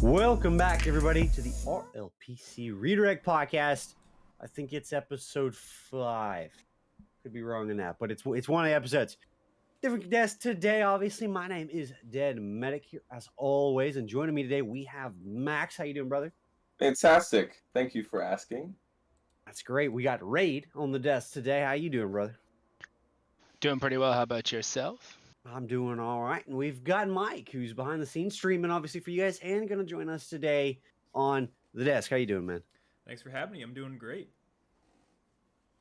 Welcome back, everybody, to the RLPC Redirect Podcast. I think it's episode 5. Could be wrong in that, but it's one of the episodes. Different guest today, obviously. My name is Dead Medic here, as always, and joining me today we have Max. How you doing, brother? Fantastic. Thank you for asking. That's great. We got Raid on the desk today. How you doing, brother? Doing pretty well. How about yourself? I'm doing all right. And we've got Mike, who's behind the scenes streaming, obviously, for you guys, and going to join us today on the desk. How you doing, man? Thanks for having me. I'm doing great.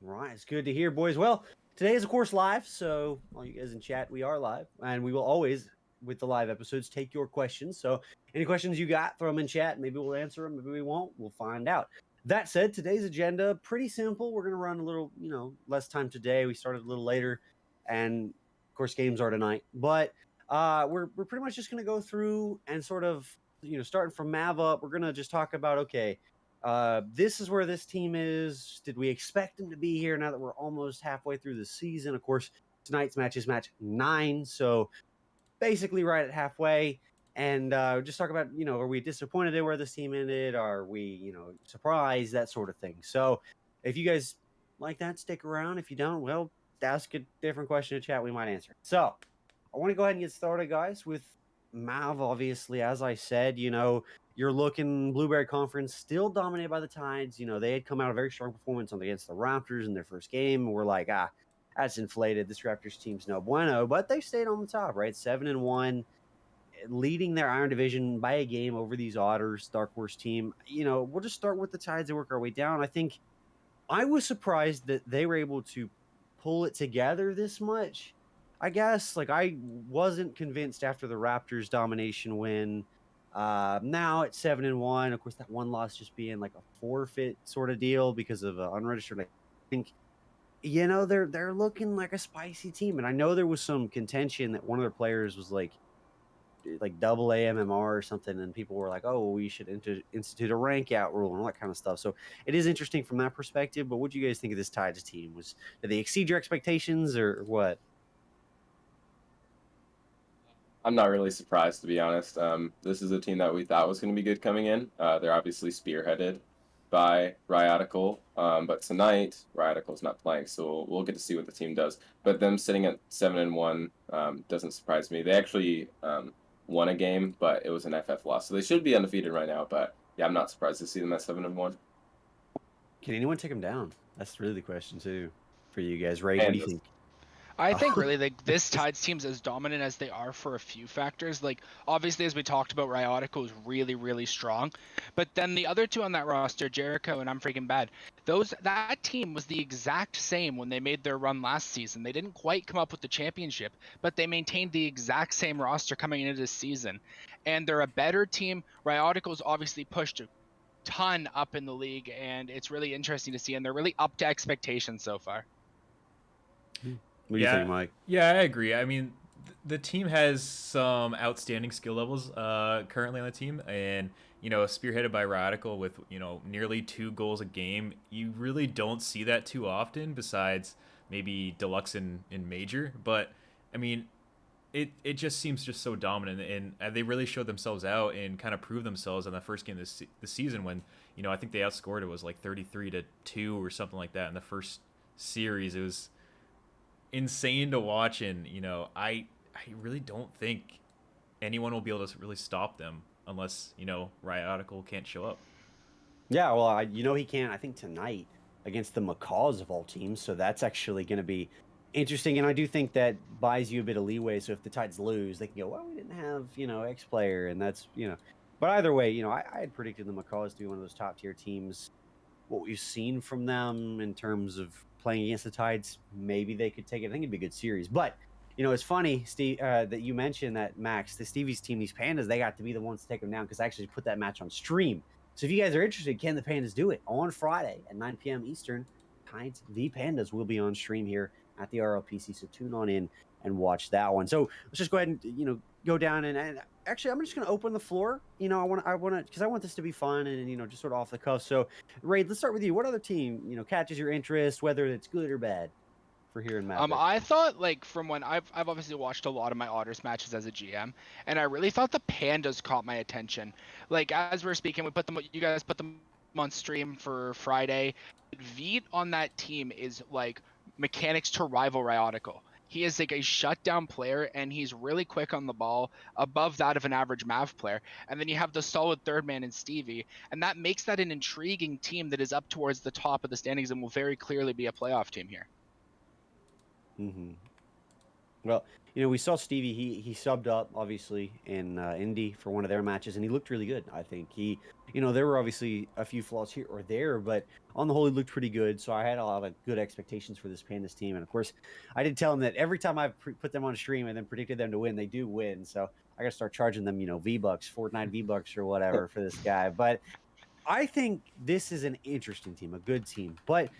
All right. It's good to hear, boys. Well, today is, of course, live. So all you guys in chat, we are live. And we will always, with the live episodes, take your questions. So any questions you got, throw them in chat. Maybe we'll answer them. Maybe we won't. We'll find out. That said, today's agenda, pretty simple. We're going to run a little, less time today. We started a little later. And of course, games are tonight, but we're pretty much just going to go through and sort of, starting from Mav up, we're going to just talk about, okay, this is where this team is. Did we expect them to be here now that we're almost halfway through the season? Of course, tonight's match is match 9. So basically right at halfway. And just talk about, are we disappointed in where this team ended? Are we, surprised? That sort of thing. So if you guys like that, stick around. If you don't, well, ask a different question in chat. We might answer. So I want to go ahead and get started, guys, with Mav. Obviously, as I said, you're looking Blueberry Conference still dominated by the Tides. They had come out a very strong performance against the Raptors in their first game. We're like, that's inflated. This Raptors team's no bueno, but they stayed on the top, right? 7-1, leading their Iron Division by a game over these Otters, Dark Horse team. We'll just start with the Tides and work our way down. I think I was surprised that they were able to pull it together this much. I guess, I wasn't convinced after the Raptors domination win. Now it's 7-1. Of course, that one loss just being like a forfeit sort of deal because of unregistered. I think, they're looking like a spicy team. And I know there was some contention that one of their players was like double AMMR or something, and people were like, oh, we should institute a rank out rule and all that kind of stuff. So it is interesting from that perspective. But what do you guys think of this Tides team? Did they exceed your expectations or what? I'm not really surprised, to be honest. This is a team that we thought was going to be good coming in. They're obviously spearheaded by Rhinos, but tonight Rhinos not playing, so we'll get to see what the team does. But them sitting at 7-1 doesn't surprise me. They actually won a game, but it was an FF loss, so they should be undefeated right now. But yeah, I'm not surprised to see them at 7-1. Can anyone take them down? That's really the question too for you guys. Ray, what do you think? I think really this Tides team's as dominant as they are for a few factors. Obviously, as we talked about, Rhyodical is really, really strong. But then the other two on that roster, Jericho and I'm Freaking Bad, that team was the exact same when they made their run last season. They didn't quite come up with the championship, but they maintained the exact same roster coming into this season. And they're a better team. Rhyodical's obviously pushed a ton up in the league, and it's really interesting to see. And they're really up to expectations so far. What do you think, Mike? Yeah, I agree. I mean, the team has some outstanding skill levels currently on the team, and spearheaded by Radical with nearly 2 goals a game. You really don't see that too often, besides maybe Deluxe in Major. But I mean, it just seems just so dominant, and they really showed themselves out and kind of proved themselves in the first game this season when I think they outscored. It was like 33-2 or something like that in the first series. It was insane to watch, and I really don't think anyone will be able to really stop them unless Rhyodical can't show up. Yeah, well, he can't. I think tonight against the Macaws of all teams, so that's actually going to be interesting. And I do think that buys you a bit of leeway. So if the Tides lose, they can go, well, we didn't have X player, and that's But either way, I had predicted the Macaws to be one of those top tier teams. What we've seen from them in terms of playing against the Tides, maybe they could take it. I think it'd be a good series. But, it's funny, Steve, that you mentioned that, Max, the Stevie's team, these Pandas, they got to be the ones to take them down because I actually put that match on stream. So if you guys are interested, can the Pandas do it? On Friday at 9 p.m. Eastern, Tides v Pandas will be on stream here at the RLPC. So tune on in and watch that one. So let's just go ahead and, go down and actually, I'm just going to open the floor. I want to, because I want this to be fun and, just sort of off the cuff. So, Raid, let's start with you. What other team, catches your interest, whether it's good or bad, for hearing Maverick? I thought, like, from when I've obviously watched a lot of my Otters matches as a GM, and I really thought the Pandas caught my attention. Like, as we're speaking, you guys put them on stream for Friday. Veet on that team is like mechanics to rival Ryotical. He is like a shutdown player, and he's really quick on the ball, above that of an average Mav player. And then you have the solid third man in Stevie, and that makes that an intriguing team that is up towards the top of the standings and will very clearly be a playoff team here. Mm-hmm. Well, we saw Stevie. He subbed up obviously in Indy for one of their matches, and he looked really good. I think there were obviously a few flaws here or there, but on the whole, he looked pretty good. So I had a lot of good expectations for this Pandas team, and of course, I did tell him that every time I've put them on stream and then predicted them to win, they do win. So I got to start charging them, V-Bucks, Fortnite V-Bucks or whatever for this guy. But I think this is an interesting team, a good team, but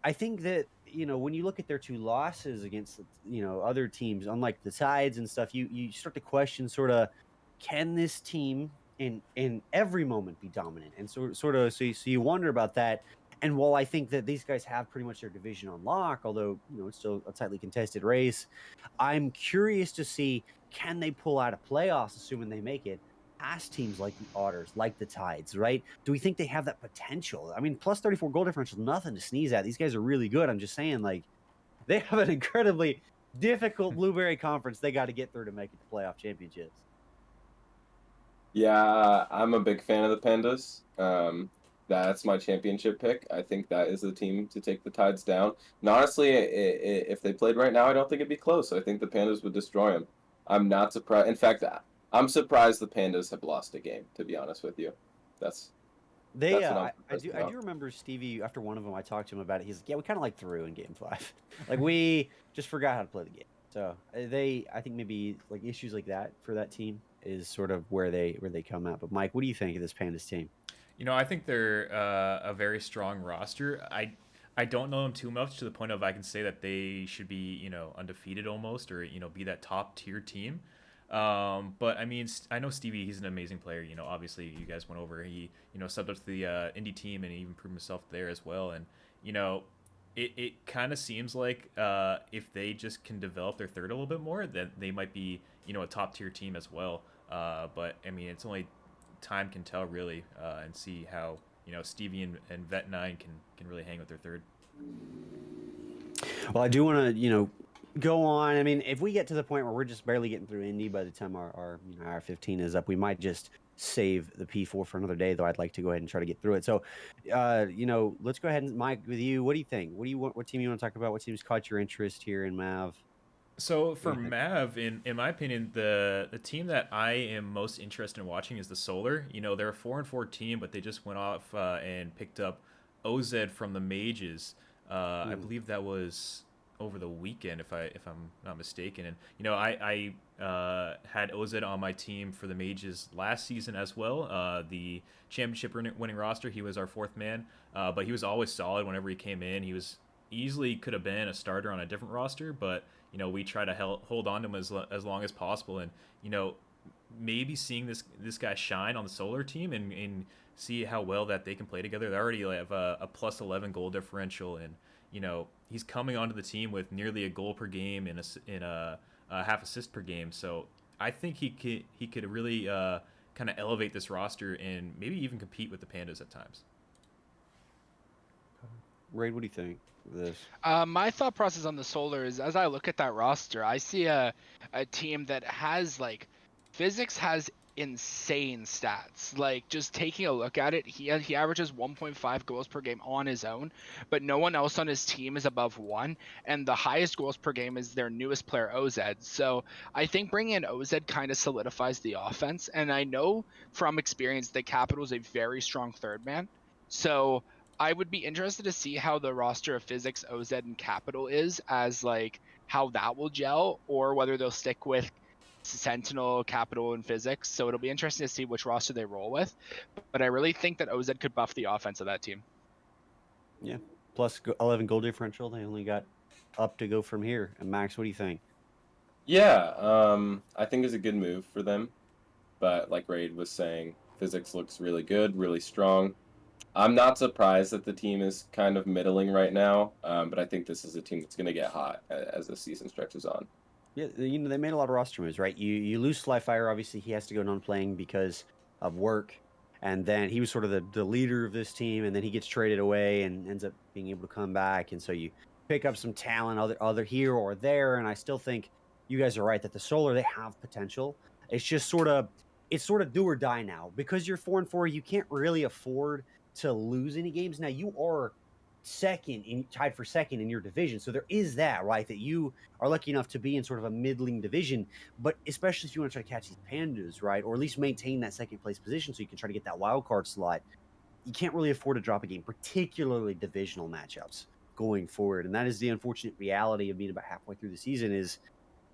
I think that when you look at their two losses against other teams, unlike the Tides and stuff, you start to question sort of, can this team in every moment be dominant? And so you wonder about that. And while I think that these guys have pretty much their division on lock, although it's still a tightly contested race, I'm curious to see, can they pull out a playoffs, assuming they make it, past teams like the Otters, like the Tides, right? Do we think they have that potential? I mean, plus 34 goal differential, nothing to sneeze at. These guys are really good. I'm just saying, like, they have an incredibly difficult Blueberry Conference they got to get through to make it to playoff championships. Yeah, I'm a big fan of the Pandas. That's my championship pick. I think that is the team to take the Tides down. And honestly, if they played right now, I don't think it'd be close. I think the Pandas would destroy them. I'm not surprised. In fact, I'm surprised the Pandas have lost a game, to be honest with you. That's what I'm I do remember Stevie, after one of them, I talked to him about it. He's like, yeah, we kind of like threw in game 5. Like, we just forgot how to play the game. So I think maybe like issues like that for that team is sort of where they come out. But Mike, what do you think of this Pandas team? I think they're a very strong roster. I don't know them too much to the point of I can say that they should be, undefeated almost, or, be that top tier team. But I mean, I know Stevie, he's an amazing player. Obviously you guys went over, he, subbed up to the indie team, and he even proved himself there as well. And, it kind of seems like if they just can develop their third a little bit more, then they might be, a top tier team as well. But I mean, it's only time can tell really, and see how, Stevie and Vet9 can really hang with their third. Well, I do want to, go on. I mean, if we get to the point where we're just barely getting through Indy by the time our 15 is up, we might just save the P4 for another day, though I'd like to go ahead and try to get through it. So, let's go ahead and, Mike, with you, what do you think? What team you want to talk about? What teams caught your interest here in Mav? So for Mav, in my opinion, the team that I am most interested in watching is the Solar. They're a 4-4 team, but they just went off and picked up OZ from the Mages. I believe that was over the weekend, if I'm not mistaken. And I had OZ on my team for the Mages last season as well. The championship winning roster, he was our fourth man, but he was always solid whenever he came in. He was easily could have been a starter on a different roster, but we try to hold on to him as long as possible. And maybe seeing this guy shine on the Solar team and see how well that they can play together. They already have a plus 11 goal differential, and he's coming onto the team with nearly a goal per game and a half assist per game. So I think he could really kind of elevate this roster and maybe even compete with the Pandas at times. Ray, what do you think of this? My thought process on the Solar is, as I look at that roster, I see a team that has, like, Physics has insane stats. Like, just taking a look at it, he averages 1.5 goals per game on his own, but no one else on his team is above 1, and the highest goals per game is their newest player, OZ. So I think bringing in OZ kind of solidifies the offense, and I know from experience that Capital is a very strong third man. So I would be interested to see how the roster of Physics, OZ, and Capital is, as like how that will gel, or whether they'll stick with Sentinel, Capital, and Physics. So it'll be interesting to see which roster they roll with. But I really think that OZ could buff the offense of that team. Yeah, plus 11 goal differential. They only got up to go from here. And Max, what do you think? Yeah, I think it's a good move for them. But like Raid was saying, Physics looks really good, really strong. I'm not surprised that the team is kind of middling right now, but I think this is a team that's going to get hot as the season stretches on. Yeah, they made a lot of roster moves, right? You lose Slyfire, obviously he has to go non-playing because of work, and then he was sort of the leader of this team, and then he gets traded away and ends up being able to come back, and so you pick up some talent other here or there, and I still think you guys are right that the Solar, they have potential. It's just sort of do or die now because you're 4-4. You can't really afford to lose any games. Now you are tied for second in your division, so there is that, right, that you are lucky enough to be in sort of a middling division, but especially if you want to try to catch these pandas, right, or at least maintain that second place position so you can try to get that wild card slot, you can't really afford to drop a game, particularly divisional matchups going forward. And that is the unfortunate reality of being about halfway through the season is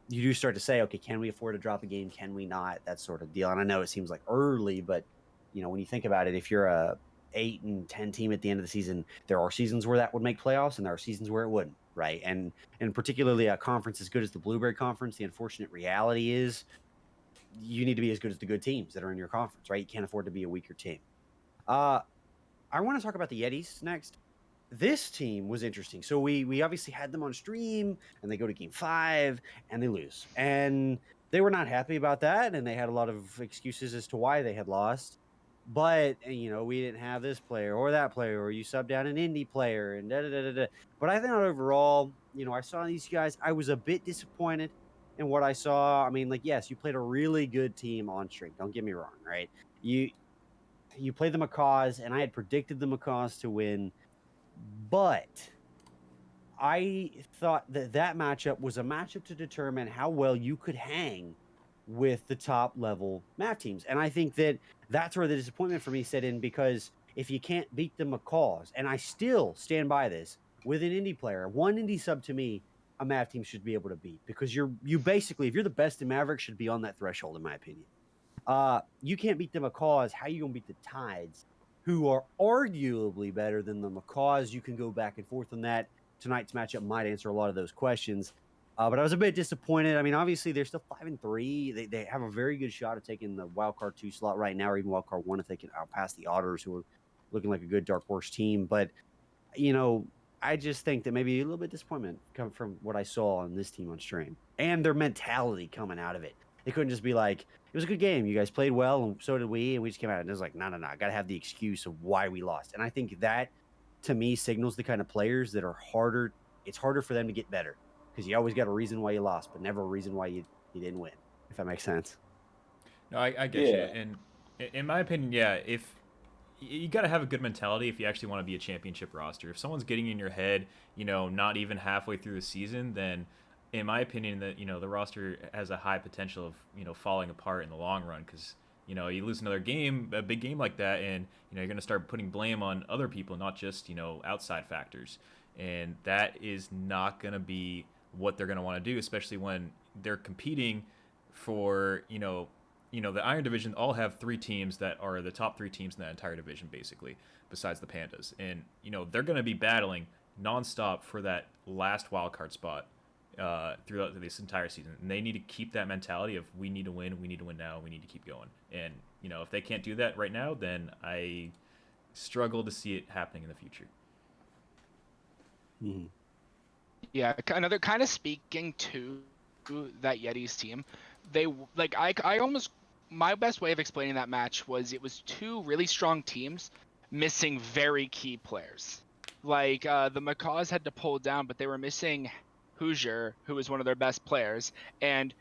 you do start to say, okay, can we afford to drop a game? Can we not? That sort of deal. And I know it seems like early, but when you think about it, if you're a 8-10 team at the end of the season, there are seasons where that would make playoffs and there are seasons where it wouldn't, right? And particularly a conference as good as the Blueberry Conference, the unfortunate reality is you need to be as good as the good teams that are in your conference, right? You can't afford to be a weaker team. I want to talk about the Yetis next. This team was interesting. So we obviously had them on stream, and they go to game 5 and they lose, and they were not happy about that, and they had a lot of excuses as to why they had lost. But we didn't have this player or that player, or you subbed down an indie player, and da da da da da. But I think overall, I saw these guys. I was a bit disappointed in what I saw. I mean, like, yes, you played a really good team on stream. Don't get me wrong, right? You played the Macaws, and I had predicted the Macaws to win, but I thought that matchup was a matchup to determine how well you could hang with the top level math teams. And I think that's where the disappointment for me set in, because if you can't beat the Macaws, and I still stand by this, with an indie player, one indie sub to me, a math team should be able to beat, because you basically, if you're the best in Maverick, should be on that threshold, in my opinion. You can't beat the Macaws. How are you going to beat the Tides, who are arguably better than the Macaws? You can go back and forth on that. Tonight's matchup might answer a lot of those questions. But I was a bit disappointed. I mean, obviously, they're still 5-3. They have a very good shot at taking the wildcard 2 slot right now, or even wildcard 1 if they can outpass the Otters, who are looking like a good dark horse team. But, I just think that maybe a little bit of disappointment come from what I saw on this team on stream and their mentality coming out of it. They couldn't just be like, it was a good game. You guys played well, and so did we, and we just came out and it was like, no. I got to have the excuse of why we lost. And I think that, to me, signals the kind of players that are harder. It's harder for them to get better, because you always got a reason why you lost, but never a reason why you didn't win, if that makes sense. No, I get you. And in my opinion, yeah, if you got to have a good mentality if you actually want to be a championship roster. If someone's getting in your head, not even halfway through the season, then in my opinion, that the roster has a high potential of falling apart in the long run, because you lose another game, a big game like that, and you're going to start putting blame on other people, not just outside factors, and that is not going to be what they're going to want to do, especially when they're competing for the Iron Division. All have 3 teams that are the top 3 teams in that entire division, basically, besides the Pandas, and they're going to be battling nonstop for that last wild card spot throughout this entire season, and they need to keep that mentality of we need to win now, we need to keep going. And if they can't do that right now, then I struggle to see it happening in the future. Mm-hmm. Yeah, another kind of speaking to that Yetis team, they I almost, my best way of explaining that match was it was 2 really strong teams missing very key players. The Macaws had to pull down, but they were missing Hoosier, who was one of their best players, and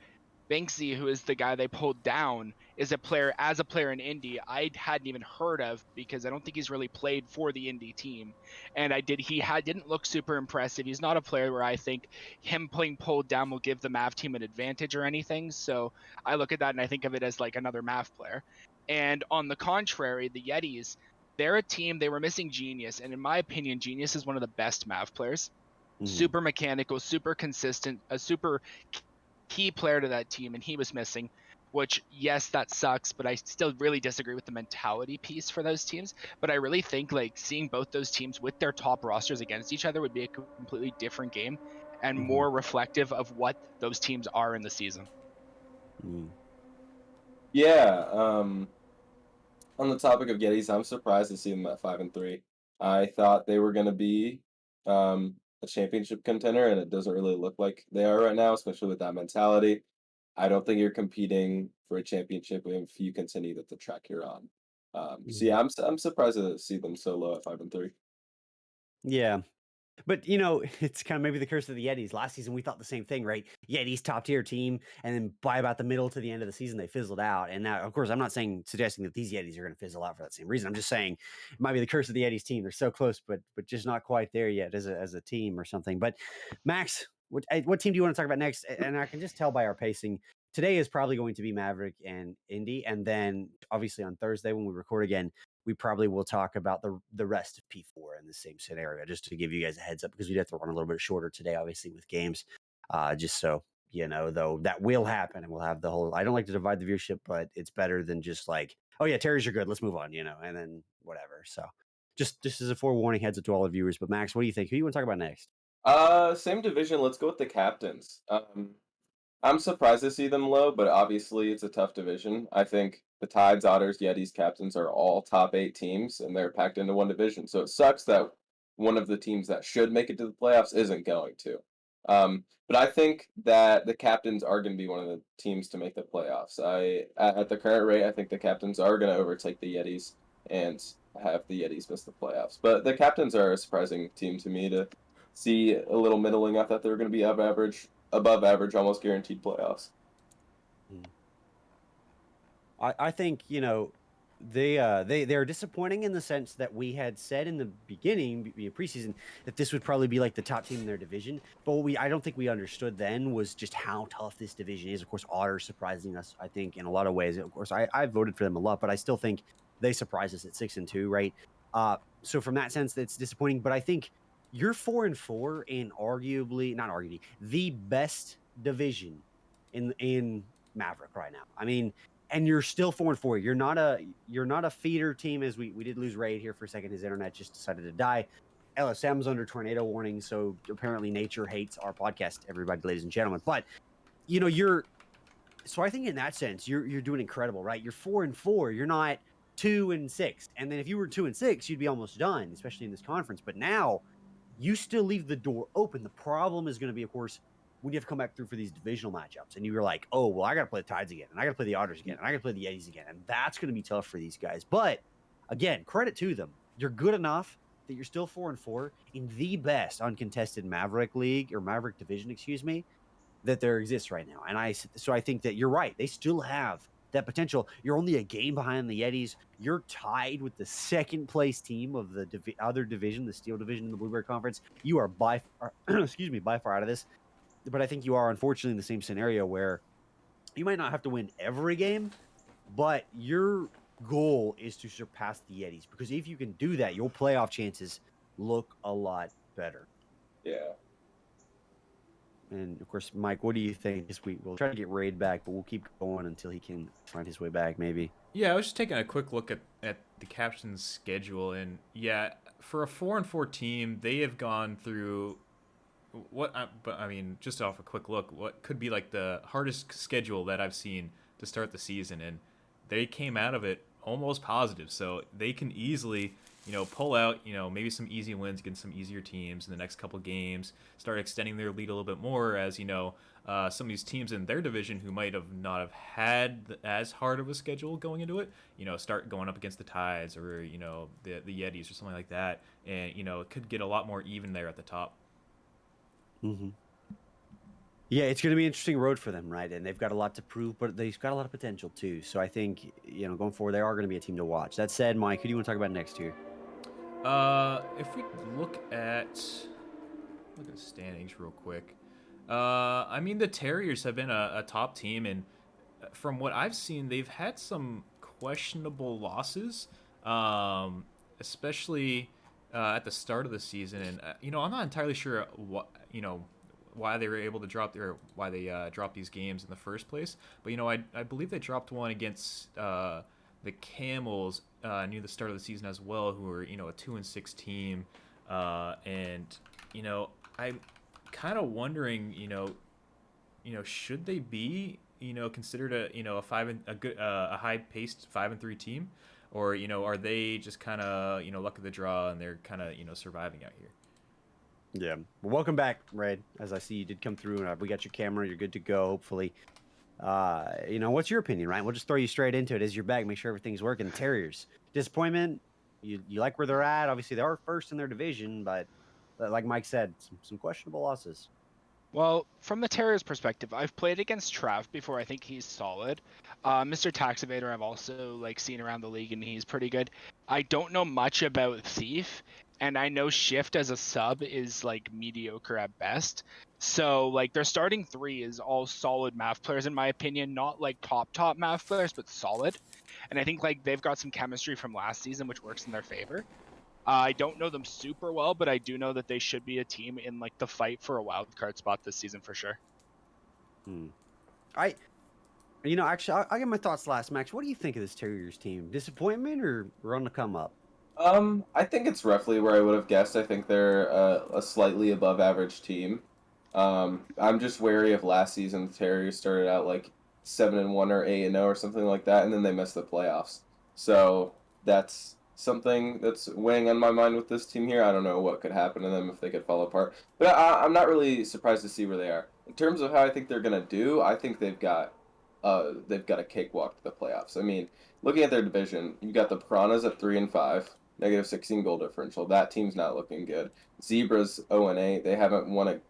Banksy, who is the guy they pulled down, is a player in Indy I hadn't even heard of, because I don't think he's really played for the Indy team. And didn't look super impressive. He's not a player where I think him playing pulled down will give the MAV team an advantage or anything. So I look at that and I think of it as like another MAV player. And on the contrary, the Yetis, they're a team, they were missing Genius. And in my opinion, Genius is one of the best MAV players. Mm-hmm. Super mechanical, super consistent, a super key player to that team, and he was missing, which, yes, that sucks, but I still really disagree with the mentality piece for those teams. But I really think seeing both those teams with their top rosters against each other would be a completely different game and Mm-hmm. more reflective of what those teams are in the season. Mm. Yeah, On the topic of Yetis, I'm surprised to see them at 5-3. I thought they were going to be a championship contender, and it doesn't really look like they are right now, especially with that mentality. I don't think you're competing for a championship if you continue with the track you're on. So yeah, I'm surprised to see them so low at 5-3. Yeah. But, it's kind of maybe the curse of the Yetis. Last season, we thought the same thing, right? Yetis top tier team, and then by about the middle to the end of the season, they fizzled out. And now, of course, I'm not suggesting that these Yetis are going to fizzle out for that same reason. I'm just saying it might be the curse of the Yetis team. They're so close, but just not quite there yet as a team or something. But Max, what team do you want to talk about next? And I can just tell by our pacing, today is probably going to be Maverick and Indy, and then obviously on Thursday when we record again, we probably will talk about the rest of P4 in the same scenario, just to give you guys a heads up, because we'd have to run a little bit shorter today, obviously, with games. Just so though that will happen, and we'll have the whole. I don't like to divide the viewership, but it's better than just like, oh yeah, Terry's are good, let's move on, and then whatever. So just as a forewarning, heads up to all the viewers. But Max, what do you think? Who do you want to talk about next? Same division. Let's go with the captains. I'm surprised to see them low, but obviously it's a tough division. I think the Tides, Otters, Yetis captains are all top 8 teams, and they're packed into one division. So it sucks that one of the teams that should make it to the playoffs isn't going to. But I think that the captains are going to be one of the teams to make the playoffs. At the current rate, I think the captains are going to overtake the Yetis and have the Yetis miss the playoffs. But the captains are a surprising team to me to see a little middling. I thought they were going to be above average, almost guaranteed playoffs. I think they're disappointing in the sense that we had said in the beginning, preseason, that this would probably be like the top team in their division. But I don't think we understood then was just how tough this division is. Of course, Otters surprising us, I think, in a lot of ways. Of course, I voted for them a lot, but I still think they surprised us at 6-2, right? So from that sense, that's disappointing. But I think you're 4-4 in not arguably the best division in Maverick right now. I mean, and you're still 4-4. You're not a feeder team, as we did lose Raid here for a second. His internet just decided to die. LSM's under tornado warning, so apparently nature hates our podcast, everybody, ladies and gentlemen. But so I think in that sense, you're doing incredible, right? You're 4-4. You're not 2-6. And then if you were 2-6, you'd be almost done, especially in this conference. But now you still leave the door open. The problem is going to be, of course, when you have to come back through for these divisional matchups, and you're like, oh, well, I got to play the Tides again, and I got to play the Otters again, and I got to play the Yetis again, and that's going to be tough for these guys. But again, credit to them. You're good enough that you're still 4-4 in the best uncontested Maverick League, or Maverick Division, excuse me, that there exists right now. And I think that you're right. They still have that potential. You're only a game behind the Yetis. You're tied with the second place team of the other division, the Steel Division in the Blueberry Conference. You are by far, by far out of this. But I think you are unfortunately in the same scenario where you might not have to win every game, but your goal is to surpass the Yetis, because if you can do that, your playoff chances look a lot better. Yeah. And of course, Mike, what do you think this week? We'll try to get Raid back, but we'll keep going until he can find his way back, maybe. Yeah, I was just taking a quick look at the captain's schedule, and yeah, for a 4-4 team, they have gone through but I mean, just off a quick look, what could be like the hardest schedule that I've seen to start the season, and they came out of it almost positive, so they can easily, pull out, maybe some easy wins against some easier teams in the next couple games, start extending their lead a little bit more, as some of these teams in their division who might have not have had as hard of a schedule going into it, start going up against the Tides or the Yetis or something like that, and it could get a lot more even there at the top. Mm-hmm. Yeah, it's going to be an interesting road for them, right? And they've got a lot to prove, but they've got a lot of potential too. So I think, going forward, they are going to be a team to watch. That said, Mike, who do you want to talk about next here? If we look at standings real quick, I mean, the Terriers have been a top team, and from what I've seen, they've had some questionable losses, especially at the start of the season. And I'm not entirely sure why they were able to why they dropped these games in the first place. But I believe they dropped one against the Camels near the start of the season as well, who were a 2-6 team, and I'm kind of wondering should they be considered a high paced 5-3 team, or are they just kind of luck of the draw and they're kind of surviving out here? Yeah. Well, welcome back, Red. As I see you did come through, and we got your camera. You're good to go. Hopefully, what's your opinion, Ryan? We'll just throw you straight into it as you're back. Make sure everything's working. Terriers, disappointment. You like where they're at? Obviously, they are first in their division, but like Mike said, some questionable losses. Well, from the Terriers' perspective, I've played against Trav before. I think he's solid. Mr. Taxivator, I've also seen around the league, and he's pretty good. I don't know much about Thief, and I know Shift as a sub is mediocre at best. So their starting three is all solid math players in my opinion, not top math players, but solid. And I think they've got some chemistry from last season, which works in their favor. I don't know them super well, but I do know that they should be a team in the fight for a wild card spot this season for sure. Actually, I'll get my thoughts last, Max. What do you think of this Terriers team? Disappointment or on the come up? I think it's roughly where I would have guessed. I think they're a slightly above average team. I'm just wary of last season. The Terriers started out 7-1 or 8-0 or something like that, and then they missed the playoffs. So that's something that's weighing on my mind with this team here. I don't know what could happen to them if they could fall apart, but I'm not really surprised to see where they are in terms of how I think they're gonna do. I think they've got a cakewalk to the playoffs. I mean, looking at their division, you got the Piranhas at 3-5, negative 16 goal differential. That team's not looking good. Zebras 0-8. They haven't won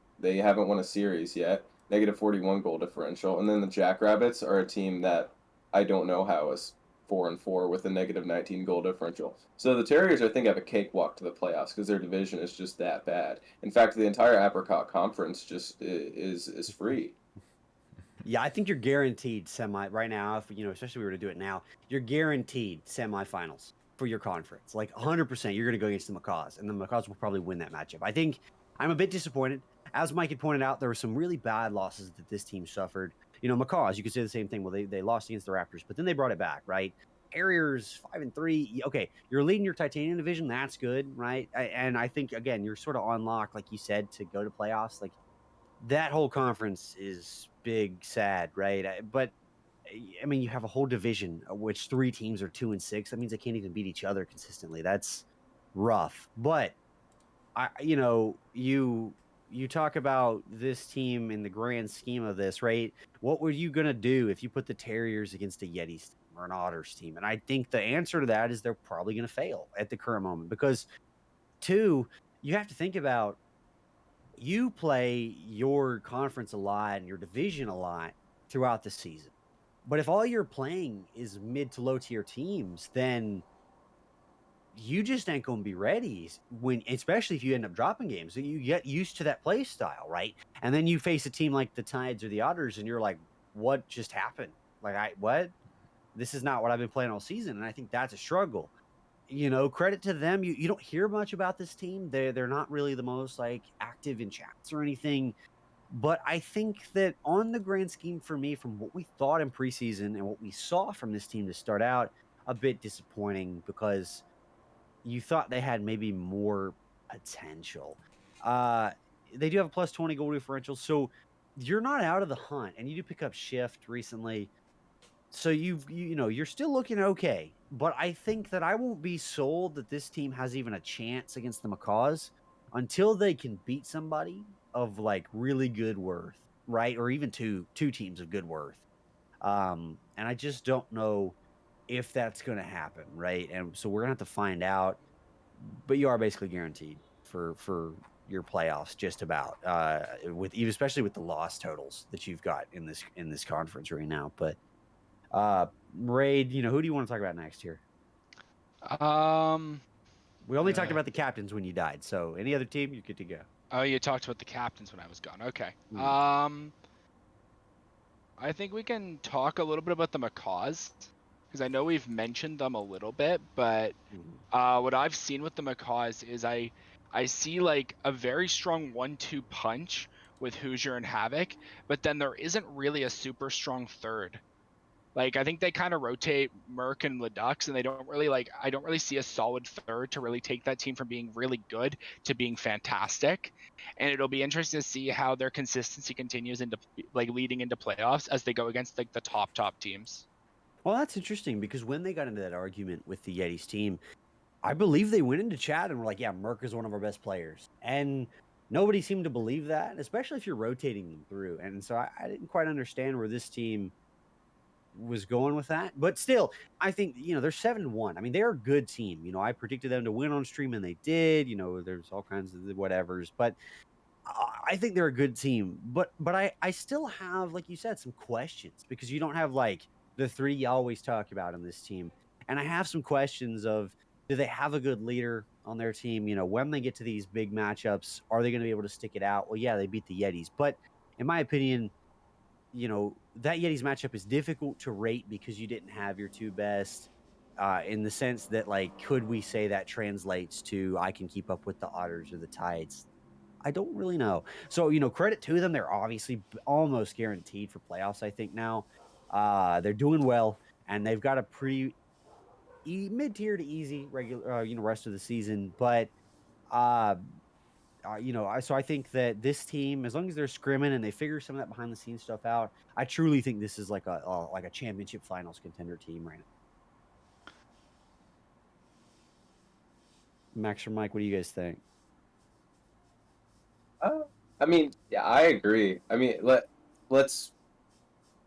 a series yet. Negative 41 goal differential. And then the Jackrabbits are a team that I don't know how is 4-4 with a negative 19 goal differential. So the Terriers, I think, have a cakewalk to the playoffs because their division is just that bad. In fact, the entire Apricot Conference just is free. Yeah, I think you're guaranteed right now. If especially if we were to do it now, you're guaranteed semifinals for your conference. 100%, you're going to go against the Macaws, and the Macaws will probably win that matchup. I think I'm a bit disappointed. As Mike had pointed out, there were some really bad losses that this team suffered. Macaws, you could say the same thing. Well, they lost against the Raptors, but then they brought it back, right? Terriers 5-3. Okay, you're leading your Titanium division. That's good, right? And I think again, you're sort of on lock, like you said, to go to playoffs. That whole conference is big, sad, right? But I mean, you have a whole division of which 3 teams are 2-6. That means they can't even beat each other consistently. That's rough. But you talk about this team in the grand scheme of this, right? What were you gonna do if you put the Terriers against a Yetis team or an Otters team? And I think the answer to that is they're probably gonna fail at the current moment because 2, you have to think about. You play your conference a lot and your division a lot throughout the season. But if all you're playing is mid to low tier teams, then you just ain't going to be ready especially if you end up dropping games. So you get used to that play style, right? And then you face a team like the Tides or the Otters and you're like, what just happened? What? This is not what I've been playing all season. And I think that's a struggle. Credit to them. You don't hear much about this team. They're not really the most active in chats or anything. But I think that on the grand scheme for me, from what we thought in preseason and what we saw from this team to start out, a bit disappointing because you thought they had maybe more potential. They do have a plus 20 goal differential, so you're not out of the hunt, and you do pick up Shift recently. So you're still looking okay, but I think that I won't be sold that this team has even a chance against the Macaws until they can beat somebody of really good worth, right? Or even two teams of good worth. And I just don't know if that's going to happen, right? And so we're gonna have to find out. But you are basically guaranteed for your playoffs, just about especially with the loss totals that you've got in this conference right now, but. Raid, who do you want to talk about next here? We only talked about the captains when you died, so any other team, you're good to go. Oh, you talked about the captains when I was gone. Okay. I think we can talk a little bit about the Macaws because I know we've mentioned them a little bit, but what I've seen with the Macaws is I see a very strong 1-2 punch with Hoosier and Havoc, but then there isn't really a super strong third. I think they kind of rotate Merc and Ledux, and they don't really I don't really see a solid third to really take that team from being really good to being fantastic. And it'll be interesting to see how their consistency continues into leading into playoffs as they go against the top teams. Well, that's interesting because when they got into that argument with the Yetis team, I believe they went into chat and were like, yeah, Merc is one of our best players. And nobody seemed to believe that, especially if you're rotating them through. And so I didn't quite understand where this team was going with that. But still, I think, they're 7-1. I mean, they're a good team. I predicted them to win on stream and they did. There's all kinds of whatevers. But I think they're a good team. But I still have, like you said, some questions because you don't have like the three you always talk about in this team. And I have some questions of, do they have a good leader on their team? When they get to these big matchups, are they going to be able to stick it out? Well, yeah, they beat the Yetis. But in my opinion, that Yetis matchup is difficult to rate because you didn't have your two best, in the sense that, like, could we say that translates to I can keep up with the Otters or the Tides? I don't really know. So, credit to them. They're obviously almost guaranteed for playoffs, I think now. They're doing well, and they've got a pretty mid-tier to easy regular, rest of the season. But uh, so I think that this team, as long as they're scrimming and they figure some of that behind the scenes stuff out, I truly think this is like a championship finals contender team right now. Max or Mike, what do you guys think? I mean, yeah, I agree. I mean, let's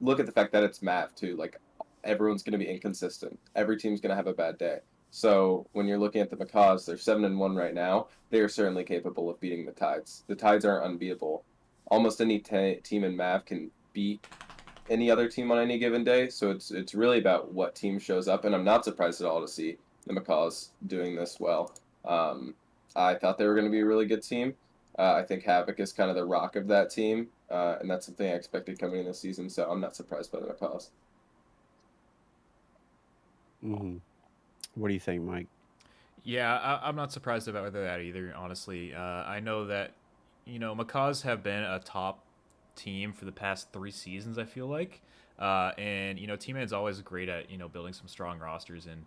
look at the fact that it's math too. Like, everyone's going to be inconsistent. Every team's going to have a bad day. So when you're looking at the Macaws, they're 7-1 right now. They are certainly capable of beating the Tides. The Tides aren't unbeatable. Almost any team in Mav can beat any other team on any given day. So it's really about what team shows up. And I'm not surprised at all to see the Macaws doing this well. I thought they were going to be a really good team. I think Havoc is kind of the rock of that team, and that's something I expected coming in this season. So I'm not surprised by the Macaws. Mm-hmm. What do you think, Mike? Yeah, I'm not surprised about that either, honestly. I know that, Macaws have been a top team for the past 3 seasons, I feel like. And, Teammade's always great at, building some strong rosters. And,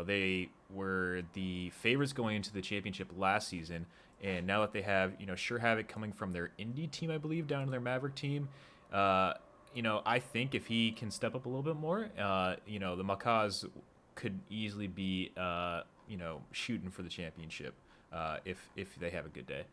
they were the favorites going into the championship last season. And now that they have, Sure Havoc coming from their indie team, I believe, down to their Maverick team, I think if he can step up a little bit more, the Macaws could easily be, shooting for the championship if they have a good day.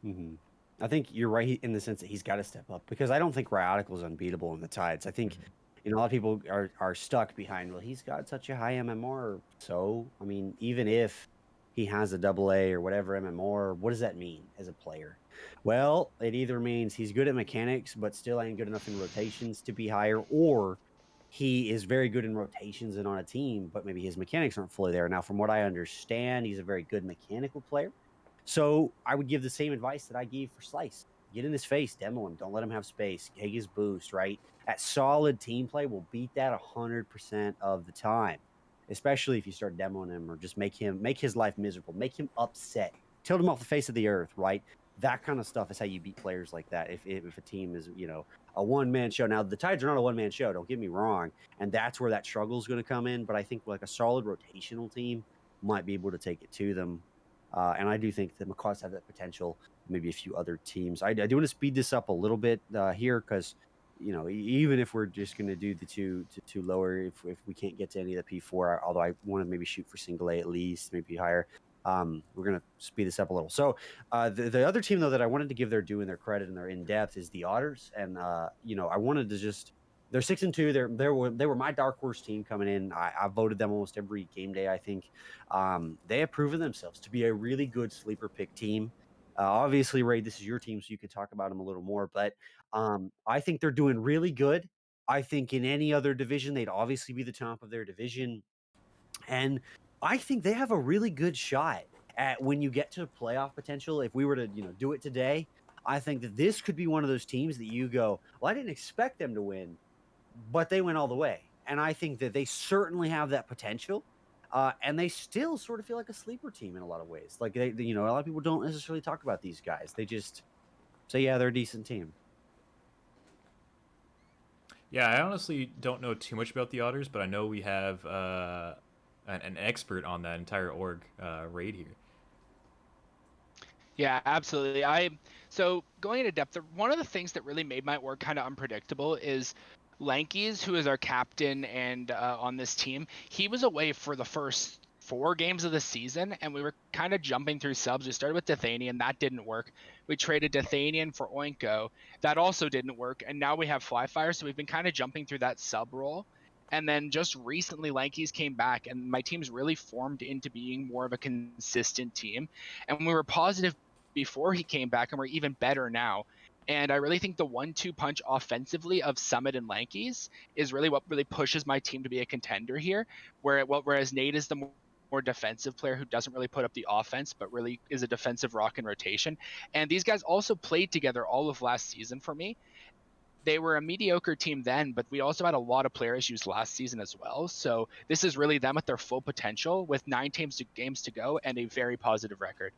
Mm-hmm. I think you're right in the sense that he's got to step up because I don't think Radical is unbeatable in the Tides. I think, a lot of people are stuck behind, well, he's got such a high MMR. So, I mean, even if he has a AA or whatever MMR, what does that mean as a player? Well, it either means he's good at mechanics, but still ain't good enough in rotations to be higher, or he is very good in rotations and on a team, but maybe his mechanics aren't fully there. Now, from what I understand, he's a very good mechanical player. So I would give the same advice that I gave for Slice. Get in his face, demo him. Don't let him have space. Take his boost, right? That solid team play will beat that 100% of the time, especially if you start demoing him or just make his life miserable, make him upset, tilt him off the face of the earth, right? That kind of stuff is how you beat players like that. If a team is, a one-man show. Now, the Tides are not a one-man show, don't get me wrong, and that's where that struggle is going to come in, but I think like a solid rotational team might be able to take it to them. And I do think the Macaws have that potential, maybe a few other teams. I do want to speed this up a little bit here because, even if we're just going to do the two lower, if we can't get to any of the P4, although I want to maybe shoot for single A at least, maybe higher, we're going to speed this up a little. So the other team, though, that I wanted to give their due and their credit and their in-depth is the Otters. And, I wanted to just – they're 6-2. They were my dark horse team coming in. I voted them almost every game day, I think. They have proven themselves to be a really good sleeper pick team. Obviously, Ray, this is your team, so you can talk about them a little more. But I think they're doing really good. I think in any other division, they'd obviously be the top of their division. And I think they have a really good shot at when you get to playoff potential. If we were to, do it today, I think that this could be one of those teams that you go, well, I didn't expect them to win, but they went all the way. And I think that they certainly have that potential. And they still sort of feel like a sleeper team in a lot of ways. Like a lot of people don't necessarily talk about these guys. They just say, yeah, they're a decent team. Yeah, I honestly don't know too much about the Otters, but I know we have an expert on that entire org raid here. Yeah, absolutely. So going into depth, one of the things that really made my org kind of unpredictable is Lankies, who is our captain and on this team, he was away for the first 4 games of the season, and we were kind of jumping through subs. We started with Dethanian, that didn't work. We traded Dethanian for Oinko, that also didn't work, and now we have Flyfire, so we've been kind of jumping through that sub role. And then just recently, Lankies came back, and my team's really formed into being more of a consistent team. And we were positive before he came back, and we're even better now. And I really think the 1-2 punch offensively of Summit and Lankies is really what really pushes my team to be a contender here. Whereas Nate is the more defensive player who doesn't really put up the offense, but really is a defensive rock in rotation. And these guys also played together all of last season for me. They were a mediocre team then, but we also had a lot of player issues last season as well. So this is really them at their full potential with 9 games to go and a very positive record.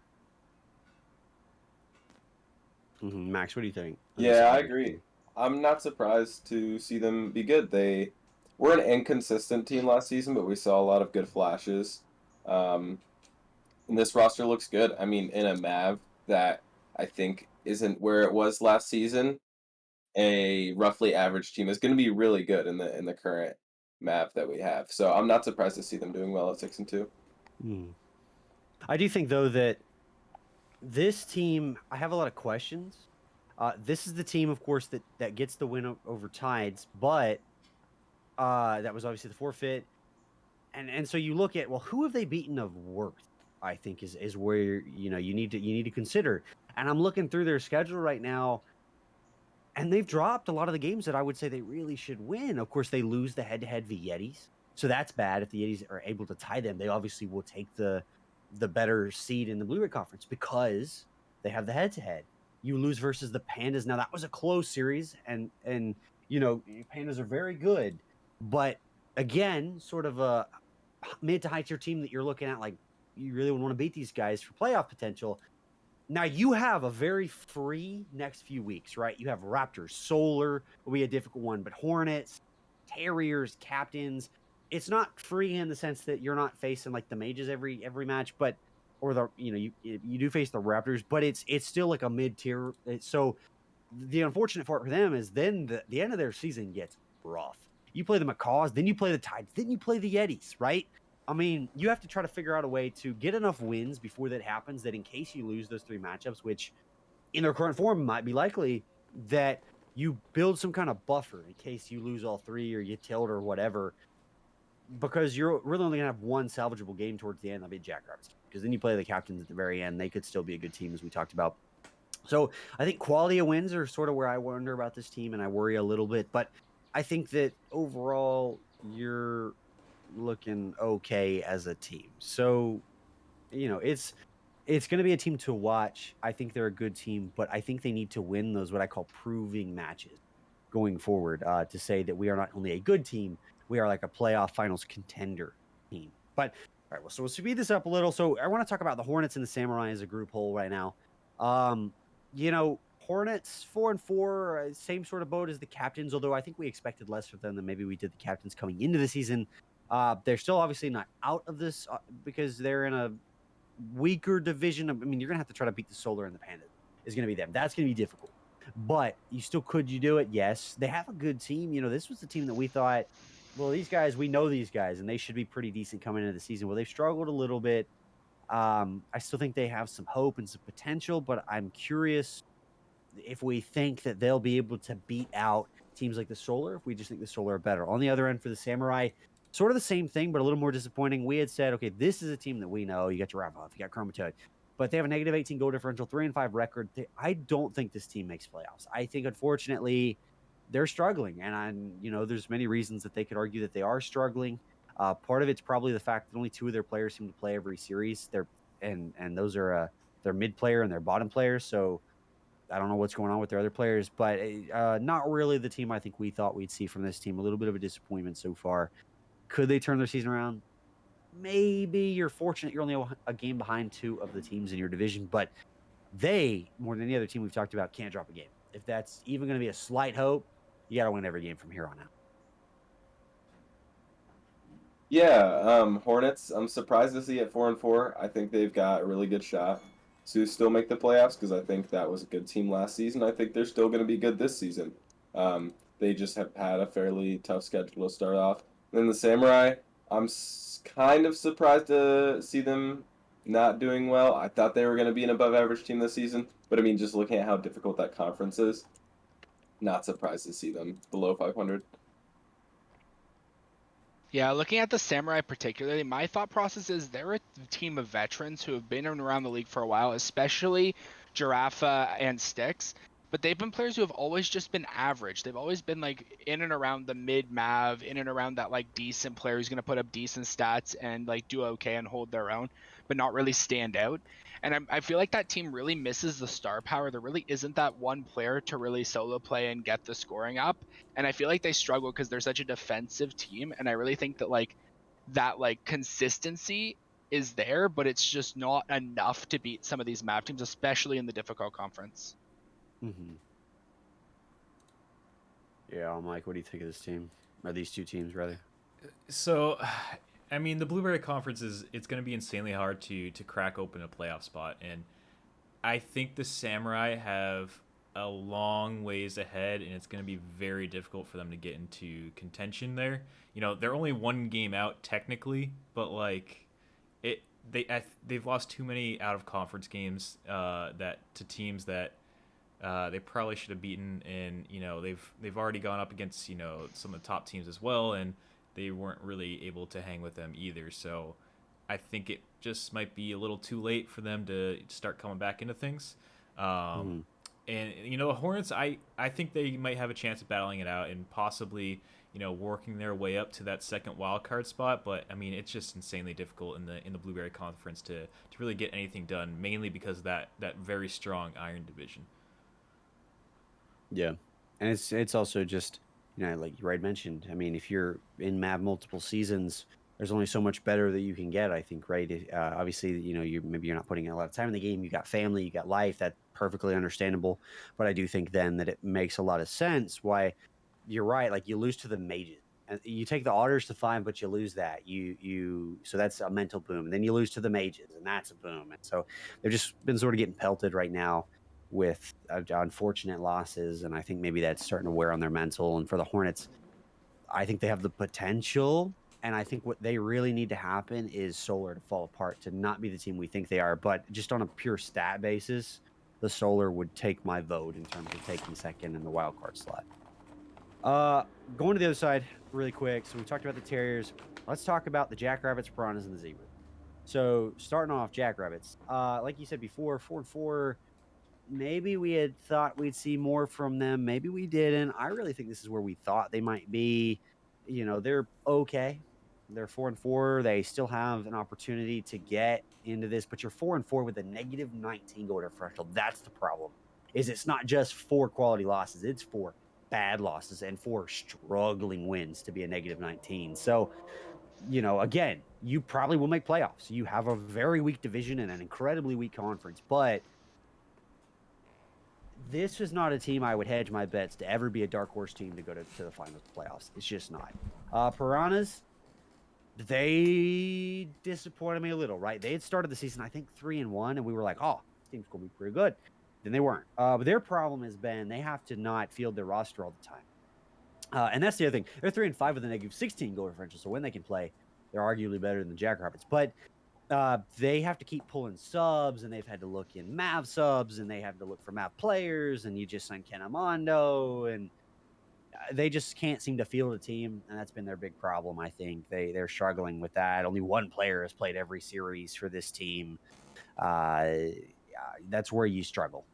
Max, what do you think? Yeah, I agree. I'm not surprised to see them be good. They were an inconsistent team last season, but we saw a lot of good flashes. And this roster looks good. I mean, in a Mav that I think isn't where it was last season, a roughly average team is going to be really good in the current Mav that we have. So I'm not surprised to see them doing well at 6-2. I do think though that this team, I have a lot of questions. This is the team, of course, that gets the win over Tides, but that was obviously the forfeit. And so you look at, well, who have they beaten of worth? I think is where you need to consider. And I'm looking through their schedule right now, and they've dropped a lot of the games that I would say they really should win. Of course, they lose the head-to-head v Yetis, so that's bad. If the Yetis are able to tie them, they obviously will take the better seed in the Blue Red Conference because they have the head-to-head. You lose versus the Pandas. Now, that was a close series, and Pandas are very good. But, again, sort of a mid to high-tier team that you're looking at, like, you really would want to beat these guys for playoff potential. Now, you have a very free next few weeks, right? You have Raptors, Solar will be a difficult one, but Hornets, Terriers, Captains. It's not free in the sense that you're not facing like the mages every match, but you do face the Raptors, but it's still like a mid tier. So the unfortunate part for them is then the end of their season gets rough. You play the Macaws, then you play the Tides, then you play the Yetis, right? I mean, you have to try to figure out a way to get enough wins before that happens, that in case you lose those 3 matchups, which in their current form might be likely, that you build some kind of buffer in case you lose all 3 or you tilt or whatever, because you're really only going to have one salvageable game towards the end. That'll be Jackrabbits, because then you play the Captains at the very end. They could still be a good team, as we talked about. So I think quality of wins are sort of where I wonder about this team, and I worry a little bit. But I think that overall, you're looking okay as a team. So, it's going to be a team to watch. I think they're a good team, but I think they need to win those what I call proving matches going forward to say that we are not only a good team, we are like a playoff finals contender team. But all right, well, so we'll speed this up a little. So I want to talk about the Hornets and the Samurai as a group whole right now. Hornets 4-4, same sort of boat as the Captains, although I think we expected less from them than maybe we did the Captains coming into the season. They're still obviously not out of this because they're in a weaker division. I mean, you're going to have to try to beat the Solar and the Panda. Is going to be them. That's going to be difficult. But could you do it? Yes. They have a good team. This was the team that we thought, well, these guys, we know these guys, and they should be pretty decent coming into the season. Well, they've struggled a little bit. I still think they have some hope and some potential, but I'm curious if we think that they'll be able to beat out teams like the Solar, if we just think the Solar are better. On the other end for the Samurai, sort of the same thing, but a little more disappointing. We had said, okay, this is a team that we know. You got your Rav, you got Chromatode, but they have a negative 18 goal differential, 3-5 record. I don't think this team makes playoffs. I think, unfortunately, they're struggling, and there's many reasons that they could argue that they are struggling. Part of it's probably the fact that only 2 of their players seem to play every series. And those are their mid player and their bottom player. So I don't know what's going on with their other players, but not really the team I think we thought we'd see from this team. A little bit of a disappointment so far. Could they turn their season around? Maybe. You're fortunate you're only a game behind 2 of the teams in your division, but they, more than any other team we've talked about, can't drop a game. If that's even going to be a slight hope, you got to win every game from here on out. Yeah, Hornets, I'm surprised to see at 4-4. I think they've got a really good shot to still make the playoffs because I think that was a good team last season. I think they're still going to be good this season. they just have had a fairly tough schedule to start off. Then the Samurai, I'm kind of surprised to see them not doing well. I thought they were going to be an above-average team this season, but I mean, just looking at how difficult that conference is, not surprised to see them below 500. Yeah, looking at the Samurai particularly, my thought process is they're a team of veterans who have been around the league for a while, especially Giraffe and Styx. But they've been players who have always just been average. They've always been like in and around the mid Mav, in and around that like decent player who's gonna put up decent stats and like do okay and hold their own, but not really stand out. And I feel like that team really misses the star power. There really isn't that one player to really solo play and get the scoring up. And I feel like they struggle because they're such a defensive team. And I really think that that consistency is there, but it's just not enough to beat some of these map teams, especially in the difficult conference. Mm-hmm. Yeah, Mike, what do you think of this team? Or these two teams, rather? So, I mean, the Blueberry Conference it's going to be insanely hard to crack open a playoff spot, and I think the Samurai have a long ways ahead, and it's going to be very difficult for them to get into contention there. You know, they're only one game out technically, but like they've lost too many out of conference games that to teams that they probably should have beaten, and you know they've already gone up against some of the top teams as well, and they weren't really able to hang with them either. So I think it just might be a little too late for them to start coming back into things. And the Hornets, I think they might have a chance of battling it out and possibly working their way up to that second wild card spot. But I mean, it's just insanely difficult in the Blueberry Conference to really get anything done, mainly because of that very strong Iron Division. Yeah, and it's also just like you mentioned. I mean, if you're in MAV multiple seasons, there's only so much better that you can get. I think, right? Obviously, maybe you're not putting a lot of time in the game. You got family, you got life. That's perfectly understandable. But I do think then that it makes a lot of sense why you're right. Like you lose to the mages, and you take the Otters to 5, but you lose that. So that's a mental boom. And then you lose to the mages, and that's a boom. And so they've just been sort of getting pelted right now with unfortunate losses, and I think maybe that's starting to wear on their mental. And for the Hornets, I think they have the potential, and I think what they really need to happen is Solar to fall apart, to not be the team we think they are. But just on a pure stat basis, the Solar would take my vote in terms of taking second in the wild card slot. Going to the other side really quick. So we talked about the Terriers. Let's talk about the Jackrabbits, Piranhas, and the Zebras. So starting off, Jackrabbits. Like you said before, 4-4. Maybe we had thought we'd see more from them. Maybe we didn't. I really think this is where we thought they might be. They're okay. They're 4-4. They still have an opportunity to get into this, but you're 4-4 with a negative 19 goal differential. That's the problem. It's not just 4 quality losses. It's 4 bad losses and 4 struggling wins to be a negative 19. So, again, you probably will make playoffs. You have a very weak division and an incredibly weak conference, but this is not a team I would hedge my bets to ever be a dark horse team to go to the finals playoffs. It's just not. Piranhas, they disappointed me a little, right? They had started the season, I think, 3-1, and we were like, oh, this team's going to be pretty good. Then they weren't. But their problem has been they have to not field their roster all the time. And that's the other thing. They're 3-5 with a negative 16 goal differential, so when they can play, they're arguably better than the Jackrabbits. But they have to keep pulling subs, and they've had to look in MAV subs, and they have to look for MAV players, and you just signed Ken Amando, and they just can't seem to field a team, and that's been their big problem, I think. They're struggling with that. Only one player has played every series for this team. That's where you struggle.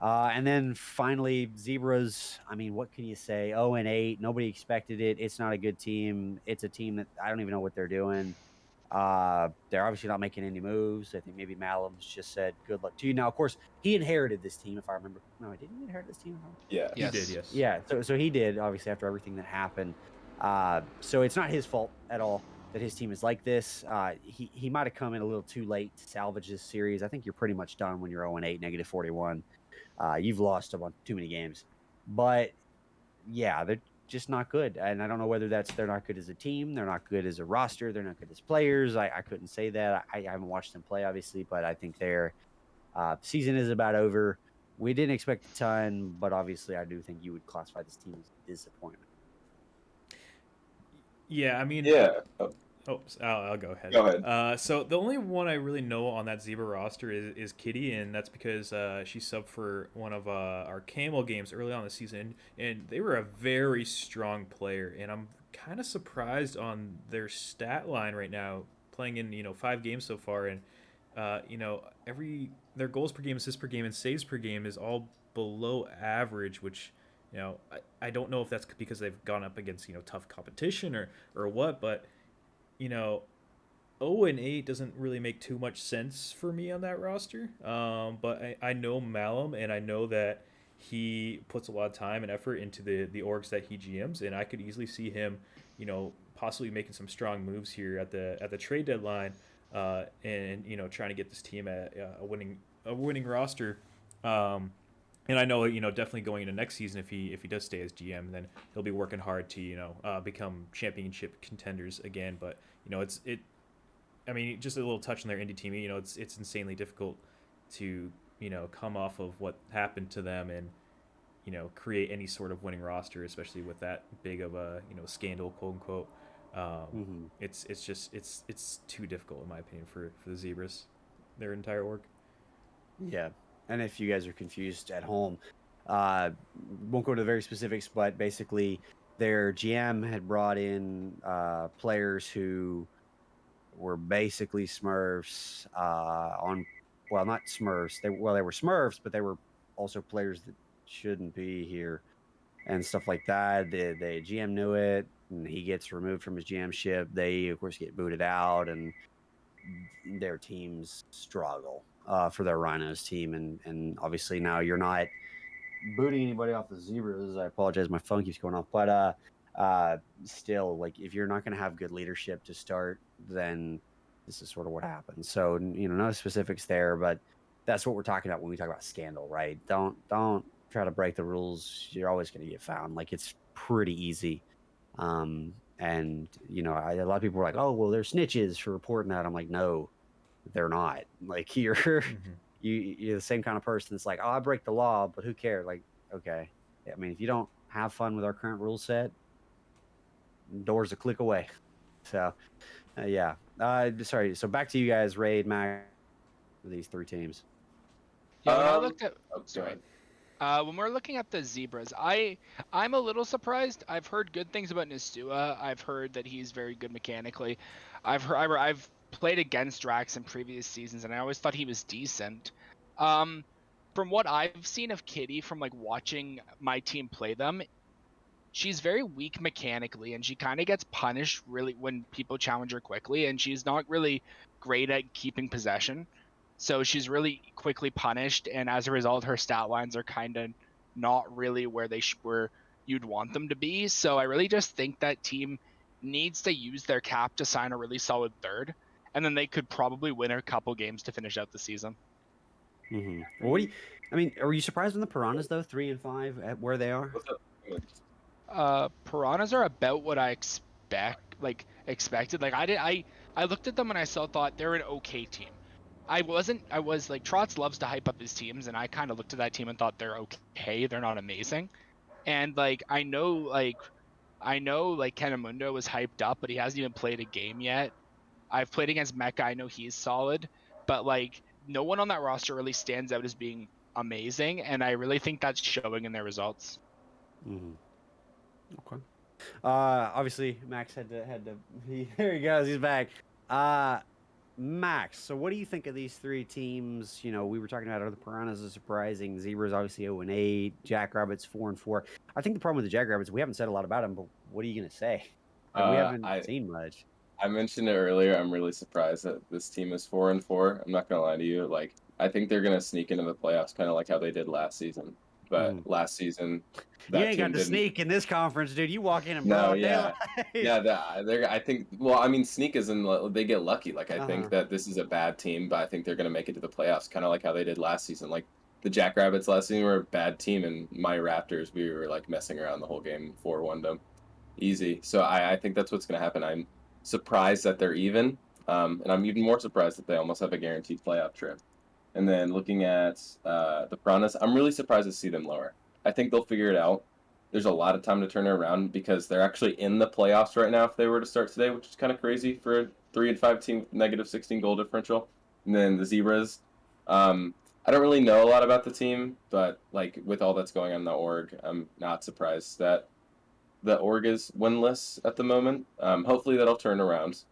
And then finally, Zebras, I mean, what can you say? 0-8, nobody expected it. It's not a good team. It's a team that I don't even know what they're doing. They're obviously not making any moves. I think maybe Malum's just said good luck to you. Now, of course, he inherited this team, if I remember. No, didn't he inherit this team? Yeah. Yes. He did, yes. Yeah, so he did, obviously, after everything that happened. So it's not his fault at all that his team is like this. He might have come in a little too late to salvage this series. I think you're pretty much done when you're 0-8, negative 41. You've lost a bunch too many games. But, yeah, they're just not good. And I don't know whether they're not good as a team, they're not good as a roster, they're not good as players. I couldn't say that. I haven't watched them play, obviously, but I think their season is about over. we didn't expect a ton, but obviously I do think you would classify this team as a disappointment. Yeah, I mean, Yeah. oh, I'll go ahead. Go ahead. So the only one I really know on that Zebra roster is Kitty, and that's because she subbed for one of our Camel games early on in the season, and they were a very strong player, and I'm kind of surprised on their stat line right now, playing in 5 games so far, and their goals per game, assists per game, and saves per game is all below average, which I don't know if that's because they've gone up against tough competition or what, but 0-8 doesn't really make too much sense for me on that roster. But I know Malum, and I know that he puts a lot of time and effort into the orgs that he GMs, and I could easily see him, possibly making some strong moves here at the trade deadline, and trying to get this team at a winning roster. And I know, definitely going into next season, if he does stay as GM, then he'll be working hard to, become championship contenders again. But I mean, just a little touch on their indie team. It's insanely difficult to, come off of what happened to them and, create any sort of winning roster, especially with that big of a, scandal, quote unquote. It's too difficult in my opinion for the Zebras, their entire org. Yeah. And if you guys are confused at home, won't go to the very specifics, but basically their GM had brought in players who were basically Smurfs not Smurfs. They were Smurfs, but they were also players that shouldn't be here and stuff like that. The GM knew it, and he gets removed from his GM-ship. They, of course, get booted out, and their teams struggle for their Rhinos team, and obviously now you're not booting anybody off the Zebras. I apologize, my phone keeps going off, but still, like, if you're not going to have good leadership to start, then this is sort of what happens. So no specifics there, but that's what we're talking about when we talk about scandal, right? Don't try to break the rules. You're always going to get found. Like, it's pretty easy. And a lot of people were like, oh well, they're snitches for reporting that. I'm like, no, they're not. Like, you're the same kind of person that's like, oh, I break the law, but who cares? Like, okay, I mean, if you don't have fun with our current rule set, doors a click away. So yeah, sorry, so back to you guys, Raid, Mac, these 3 teams. Yeah, when I looked at Sorry. when we're looking at the Zebras, I'm a little surprised. I've heard good things about Nistua. I've heard that he's very good mechanically. I've played against Drax in previous seasons, and I always thought he was decent. From what I've seen of Kitty, from like watching my team play them, she's very weak mechanically, and she kind of gets punished really when people challenge her quickly, and she's not really great at keeping possession. So she's really quickly punished, and as a result, her stat lines are kind of not really where where you'd want them to be. So I really just think that team needs to use their cap to sign a really solid third, and then they could probably win a couple games to finish out the season. Well, are you surprised on the Piranhas though? 3 and 5 at where they are? Piranhas are about what I expected. Like I looked at them and I thought they're an okay team. I was like, Trotz loves to hype up his teams, and I kind of looked at that team and thought they're okay. They're not amazing. And like I know Kenamundo was hyped up, but he hasn't even played a game yet. I've played against Mecha. I know he's solid, but like no one on that roster really stands out as being amazing, and I really think that's showing in their results. Okay. Obviously Max had to there he goes, he's back. Max, so what do you think of these 3 teams? We were talking about, are the Piranhas are surprising? Zebras obviously 0-8, Jackrabbits 4-4. I think the problem with the Jackrabbits, we haven't said a lot about them, but what are you gonna say? Like, we haven't seen much. I mentioned it earlier. I'm really surprised that this team is 4-4. I'm not gonna lie to you. Like, I think they're gonna sneak into the playoffs, kind of like how they did last season. But last season, you ain't got to sneak in this conference, dude. You walk in and daylight. I think. Well, I mean, sneak is they get lucky. Like, I think that this is a bad team, but I think they're gonna make it to the playoffs, kind of like how they did last season. Like, the Jackrabbits last season were a bad team, and my Raptors, we were like messing around the whole game, 4-1 them, easy. So I think that's what's gonna happen. I'm surprised that they're even, and I'm even more surprised that they almost have a guaranteed playoff trip. And then looking at the Piranhas, I'm really surprised to see them lower. I think they'll figure it out. There's a lot of time to turn it around because they're actually in the playoffs right now if they were to start today, which is kind of crazy for a 3-5 team with negative 16 goal differential. And then the Zebras, I don't really know a lot about the team, but like with all that's going on in the org, I'm not surprised that the org is winless at the moment. Hopefully that'll turn around.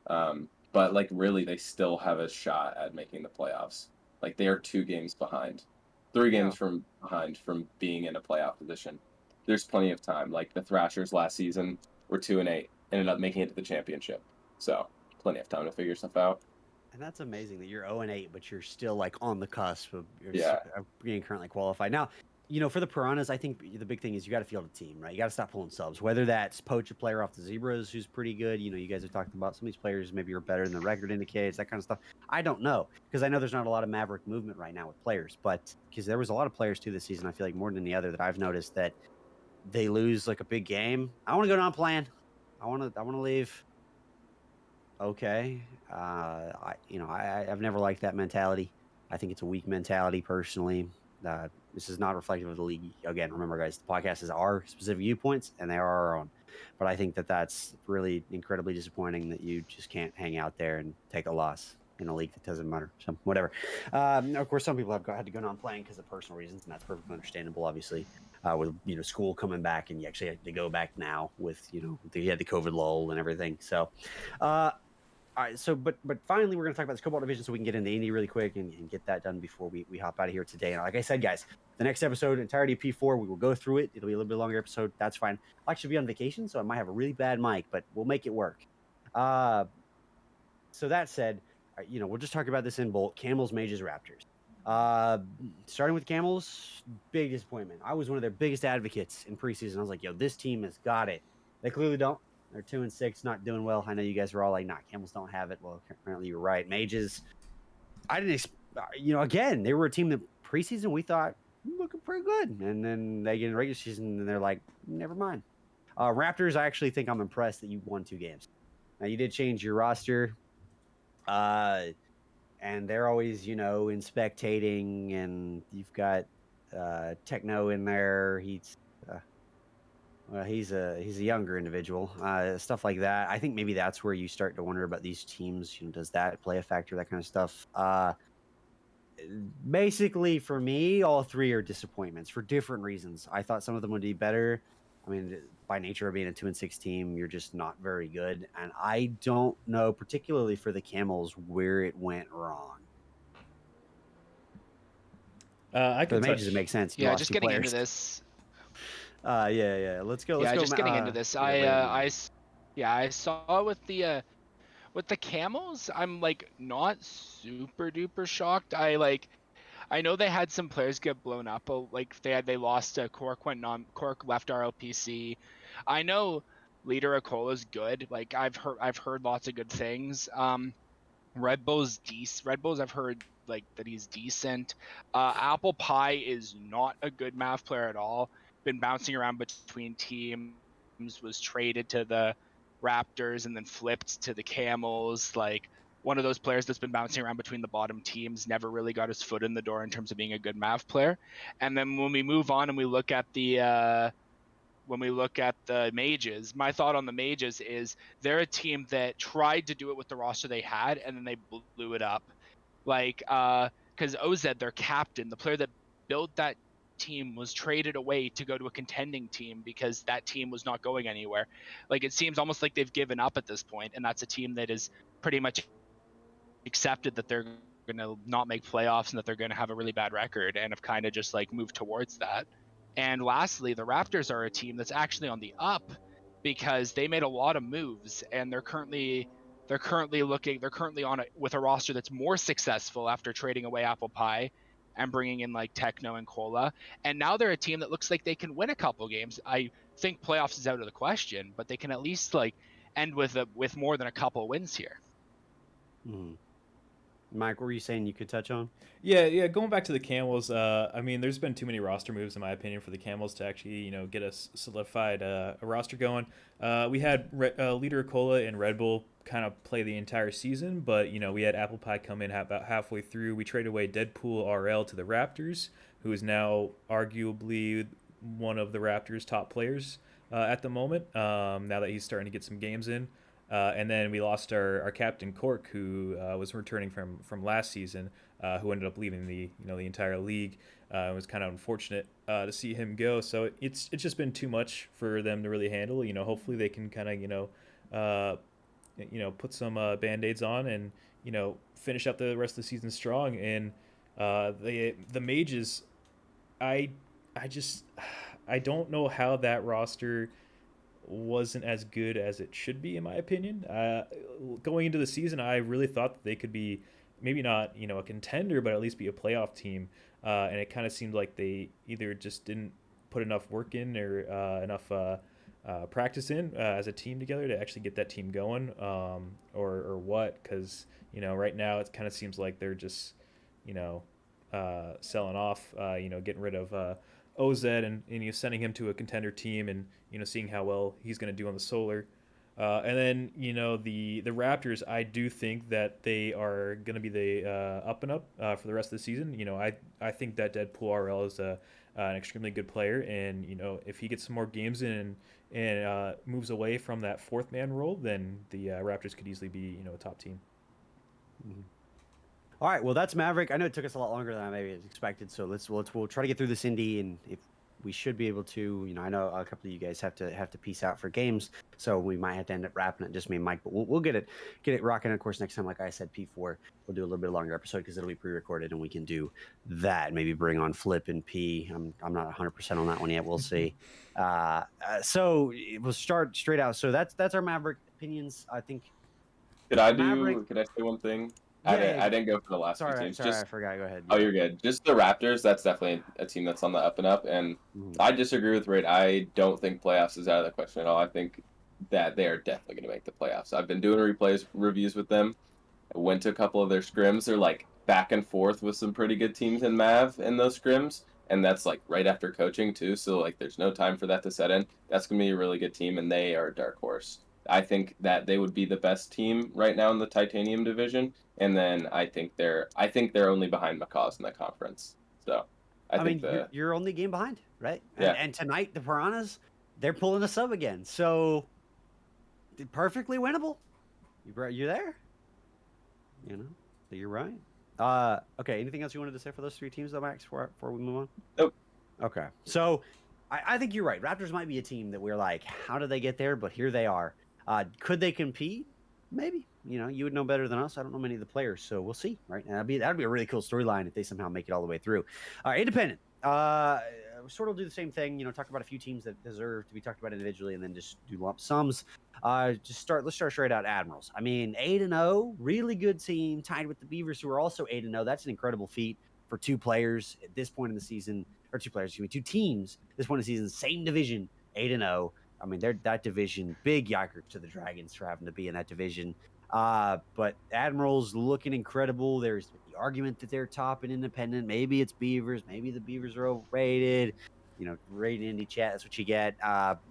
But like really, they still have a shot at making the playoffs. Like they are 2 games behind, 3 games from behind from being in a playoff position. There's plenty of time. Like the Thrashers last season were 2-8, ended up making it to the championship. So plenty of time to figure stuff out. And that's amazing that you're 0-8, but you're still like on the cusp of Yeah. being currently qualified. Now, for the Piranhas, I think the big thing is you got to field a team, right? You got to stop pulling subs. Whether that's poach a player off the Zebras who's pretty good. You guys are talking about some of these players maybe are better than the record indicates, that kind of stuff. I don't know because I know there's not a lot of Maverick movement right now with players, but because there was a lot of players too this season, I feel like more than the other that I've noticed that they lose like a big game. I want to go non-plan. I want to leave. Okay. I've never liked that mentality. I think it's a weak mentality personally. This is not reflective of the league. Again, remember, guys, the podcast is our specific viewpoints, and they are our own. But I think that that's really incredibly disappointing that you just can't hang out there and take a loss in a league that doesn't matter. So whatever. Of course, some people have had to go non-playing because of personal reasons, and that's perfectly understandable, obviously. With school coming back, and you actually have to go back now with you had the COVID lull and everything. So, all right. So, but finally, we're going to talk about this Cobalt Division so we can get into Indy really quick and get that done before we hop out of here today. And like I said, guys, the next episode, entirety of P4, we will go through it. It'll be a little bit longer episode. That's fine. I'll actually be on vacation, so I might have a really bad mic, but we'll make it work. So that said, we'll just talk about this in bulk. Camels, Mages, Raptors. Starting with Camels, big disappointment. I was one of their biggest advocates in preseason. I was like, this team has got it. They clearly don't. They're 2-6, not doing well. I know you guys are all like, nah, Camels don't have it. Well, apparently you're right. Mages, I didn't again, they were a team that preseason we thought looking pretty good. And then they get in regular season and they're like, never mind. Raptors, I actually think I'm impressed that you won 2 games. Now, you did change your roster. And they're always, in spectating, and you've got Techno in there. He's a younger individual, stuff like that. I think maybe that's where you start to wonder about these teams. Does that play a factor? That kind of stuff. Basically, for me, all 3 are disappointments for different reasons. I thought some of them would be better. I mean, by nature of being a 2-6 team, you're just not very good. And I don't know, particularly for the Camels, where it went wrong. I For can the touch. Mages, it makes sense. Yeah, just getting into this. Yeah. Let's go. Just getting into this. I saw with the Camels, I'm like not super duper shocked. I know they had some players get blown up. Like they lost Cork Cork left RLPC. I know Leader Akola's good. Like I've heard lots of good things. Red Bull's decent. Red Bull's I've heard like that he's decent. Apple Pie is not a good math player at all. Been bouncing around between teams. Was traded to the Raptors and then flipped to the Camels. Like one of those players that's been bouncing around between the bottom teams, never really got his foot in the door in terms of being a good math player. And then when we move on and we look at the Mages, my thought on the Mages is they're a team that tried to do it with the roster they had and then they blew it up. Like because OZ, their captain, the player that built that team, was traded away to go to a contending team because that team was not going anywhere. Like it seems almost like they've given up at this point, and that's a team that is pretty much accepted that they're going to not make playoffs and that they're going to have a really bad record and have kind of just like moved towards that. And lastly, the Raptors are a team that's actually on the up because they made a lot of moves and they're currently on it with a roster that's more successful after trading away Apple Pie and bringing in like Techno and Cola. And now they're a team that looks like they can win a couple games. I think playoffs is out of the question, but they can at least like end with more than a couple wins here. Mm-hmm. Mike, what were you saying you could touch on? Yeah. Going back to the Camels, I mean, there's been too many roster moves in my opinion for the Camels to actually, get us solidified a roster going. We had Leader Cola and Red Bull kind of play the entire season, but we had Apple Pie come in about halfway through. We traded away Deadpool RL to the Raptors, who is now arguably one of the Raptors' top players at the moment. Now that he's starting to get some games in. And then we lost our captain Cork, who was returning from last season, who ended up leaving the entire league. It was kind of unfortunate to see him go. So it's just been too much for them to really handle. Hopefully they can kind of put some band-aids on and finish out the rest of the season strong. And the Mages, I don't know how that roster wasn't as good as it should be, in my opinion. Going into the season, I really thought that they could be maybe not a contender, but at least be a playoff team. And it kind of seemed like they either just didn't put enough work in or enough practice in as a team together to actually get that team going, or what? Because right now it kind of seems like they're just selling off, getting rid of OZ and sending him to a contender team and seeing how well he's going to do on the solar. And then the Raptors, I do think that they are going to be the up and up for the rest of the season. I think that Deadpool RL is an extremely good player, and if he gets some more games in and moves away from that fourth man role, then the Raptors could easily be a top team. Mm-hmm. All right, well, that's Maverick. I know it took us a lot longer than I maybe expected, so we'll try to get through this Indy, and if we should be able to, I know a couple of you guys have to peace out for games, so we might have to end up wrapping it, just me and Mike, but we'll get it rocking. Of course, next time, like I said, P4, we'll do a little bit longer episode because it'll be pre-recorded, and we can do that. Maybe bring on Flip and P. I'm not 100% on that one yet. We'll see. So we'll start straight out. So that's our Maverick opinions. I think. Could I say one thing? Yeah, I didn't go for the last two teams. Sorry, I forgot. Go ahead. Oh, you're good. Just the Raptors, that's definitely a team that's on the up and up. And I disagree with Raid. I don't think playoffs is out of the question at all. I think that they are definitely going to make the playoffs. I've been doing reviews with them. I went to a couple of their scrims. They're like back and forth with some pretty good teams in Mav in those scrims. And that's like right after coaching too. So like there's no time for that to set in. That's going to be a really good team, and they are a dark horse. I think that they would be the best team right now in the Titanium division, and then I think they're only behind Macaws in that conference. So I think you're only game behind, right? Yeah. And tonight the Piranhas, they're pulling us up again, so perfectly winnable. You're there. So you're right. Okay. Anything else you wanted to say for those three teams, though, Max? Before we move on. Nope. Okay. So I think you're right. Raptors might be a team that we're like, how did they get there? But here they are. Could they compete? Maybe. You would know better than us. I don't know many of the players, so we'll see. Right? And that'd be a really cool storyline if they somehow make it all the way through. Independent. Sort of do the same thing. Talk about a few teams that deserve to be talked about individually, and then just do lump sums. Let's start straight out. Admirals. I mean, 8-0, really good team, tied with the Beavers, who are also 8-0. That's an incredible feat for two players at this point in the season, or two teams at this point in the season, same division, 8-0. I mean, they're that division. Big yikers to the Dragons for having to be in that division. But Admirals looking incredible. There's the argument that they're top and independent. Maybe it's Beavers. Maybe the Beavers are overrated. Rated Indy chat. That's what you get.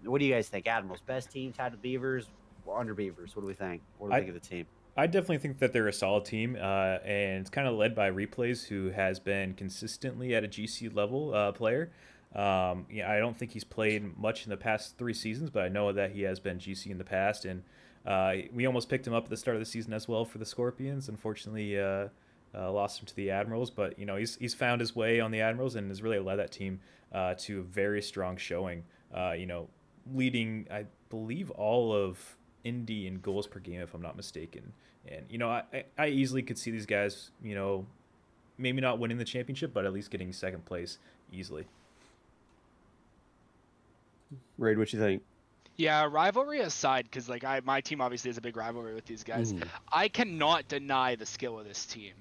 What do you guys think? Admirals, best team, tied with Beavers or under Beavers? What do we think? What do we think of the team? I definitely think that they're a solid team, and it's kind of led by Replays, who has been consistently at a GC level player. I don't think he's played much in the past 3 seasons, but I know that he has been GC in the past, and we almost picked him up at the start of the season as well for the Scorpions. Unfortunately, lost him to the Admirals, but he's found his way on the Admirals and has really led that team to a very strong showing. Leading, I believe, all of Indy in goals per game, if I'm not mistaken. And I easily could see these guys, maybe not winning the championship, but at least getting second place easily. Raid, what you think? Yeah, rivalry aside, because my team obviously has a big rivalry with these guys. I cannot deny the skill of this team.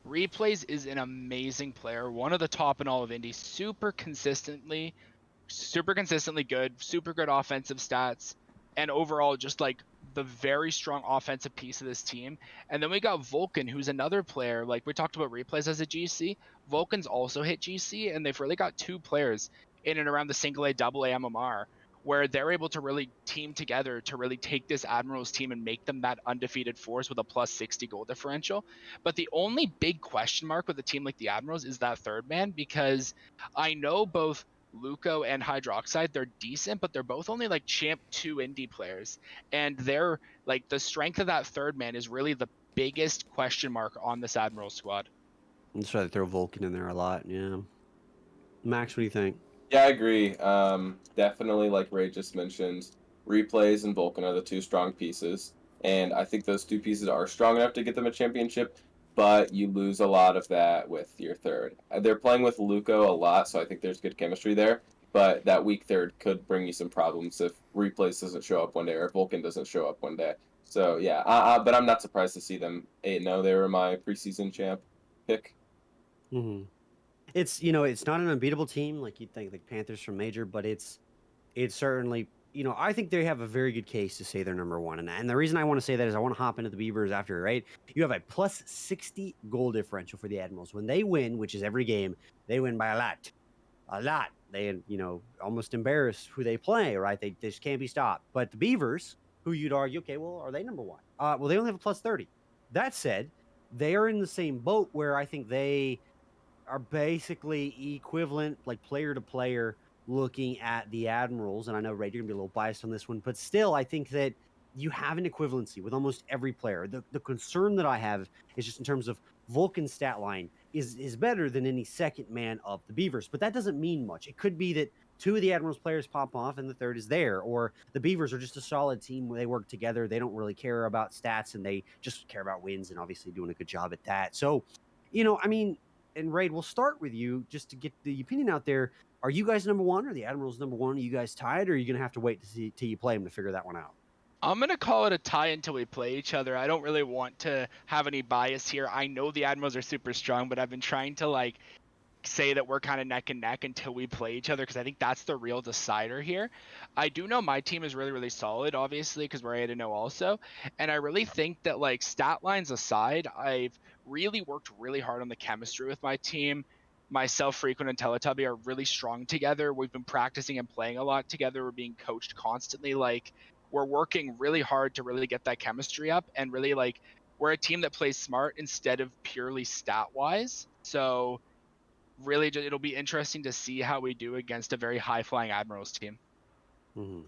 Replays is an amazing player, one of the top in all of Indy, super consistently good, super good offensive stats, and overall just the very strong offensive piece of this team. And then we got Vulcan, who's another player. Like we talked about replays as a GC. Vulcan's also hit GC, and they've really got two players in and around the single A, double A MMR, where they're able to really team together to really take this Admirals team and make them that undefeated force with a plus 60 goal differential. But the only big question mark with a team like the Admirals is that third man, because I know both Luco and Hydroxide, they're decent, but they're both only like champ 2 indie players. And they're like, the strength of that third man is really the biggest question mark on this Admiral squad. That's why they throw Vulcan in there a lot. Yeah. Max, what do you think? Yeah, I agree. Definitely, like Ray just mentioned, replays and Vulcan are the two strong pieces. And I think those two pieces are strong enough to get them a championship, but you lose a lot of that with your third. They're playing with Luco a lot, so I think there's good chemistry there. But that weak third could bring you some problems if replays doesn't show up one day or Vulcan doesn't show up one day. So, yeah, but I'm not surprised to see them 8-0. They were my preseason champ pick. Mm-hmm. It's, you know, it's not an unbeatable team like you'd think, like Panthers from Major, but it's certainly, you know, I think they have a very good case to say they're number one. And the reason I want to say that is I want to hop into the Beavers after, right? You have a plus 60 goal differential for the Admirals. When they win, which is every game, they win by a lot. A lot. They, you know, almost embarrass who they play, right? They just can't be stopped. But the Beavers, who you'd argue, okay, well, are they number one? Well, they only have a plus 30. That said, they are in the same boat where I think they are basically equivalent, like player to player, looking at the Admirals. And I know, Ray, you're going to be a little biased on this one, but still, I think that you have an equivalency with almost every player. The concern that I have is just in terms of Vulcan's stat line is better than any second man of the Beavers, but that doesn't mean much. It could be that two of the Admirals players pop off and the third is there, or the Beavers are just a solid team where they work together. They don't really care about stats and they just care about wins and obviously doing a good job at that. So, you know, I mean, and Raid, we'll start with you just to get the opinion out there. Are you guys number one? Or the Admirals number one? Are you guys tied? Or are you going to have to wait to see till you play them to figure that one out? I'm going to call it a tie until we play each other. I don't really want to have any bias here. I know the Admirals are super strong, but I've been trying to like say that we're kind of neck and neck until we play each other, because I think that's the real decider here. I do know my team is really, really solid, obviously, because we're 8-0 also. And I really think that, like, stat lines aside, I've really worked really hard on the chemistry with my team. Myself, Frequent, and Teletubby are really strong together. We've been practicing and playing a lot together. We're being coached constantly. Like, we're working really hard to really get that chemistry up, and really, like, we're a team that plays smart instead of purely stat-wise. So really, it'll be interesting to see how we do against a very high-flying Admirals team. Mm-hmm.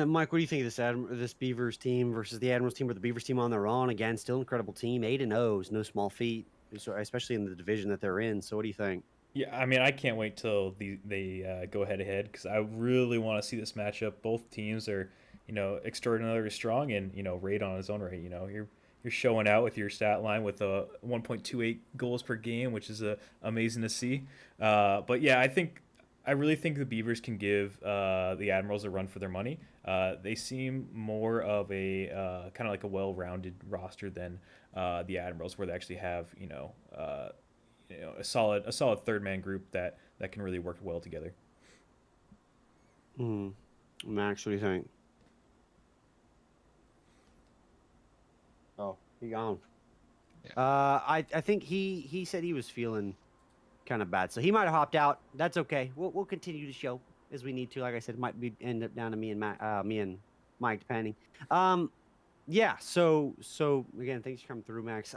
Mike, what do you think of this Beavers team versus the Admirals team, or the Beavers team on their own? Again, still an incredible team. 8-0 is no small feat, especially in the division that they're in. So what do you think? Yeah, I mean, I can't wait till they go head-to-head, because I really want to see this matchup. Both teams are, you know, extraordinarily strong, and, you know, Raid on his own right. You know, you're showing out with your stat line with a 1.28 goals per game, which is amazing to see. But yeah, I really think the Beavers can give the Admirals a run for their money. They seem more of a kind of like a well-rounded roster than the Admirals, where they actually have a solid third man group that can really work well together. Max, what do you think? Oh, he gone. Yeah. I think he said he was feeling kind of bad, so he might have hopped out. That's okay. We'll continue the show as we need to. Like I said, it might be end up down to me and Mike, depending. Yeah. So again, thanks for coming through, Max.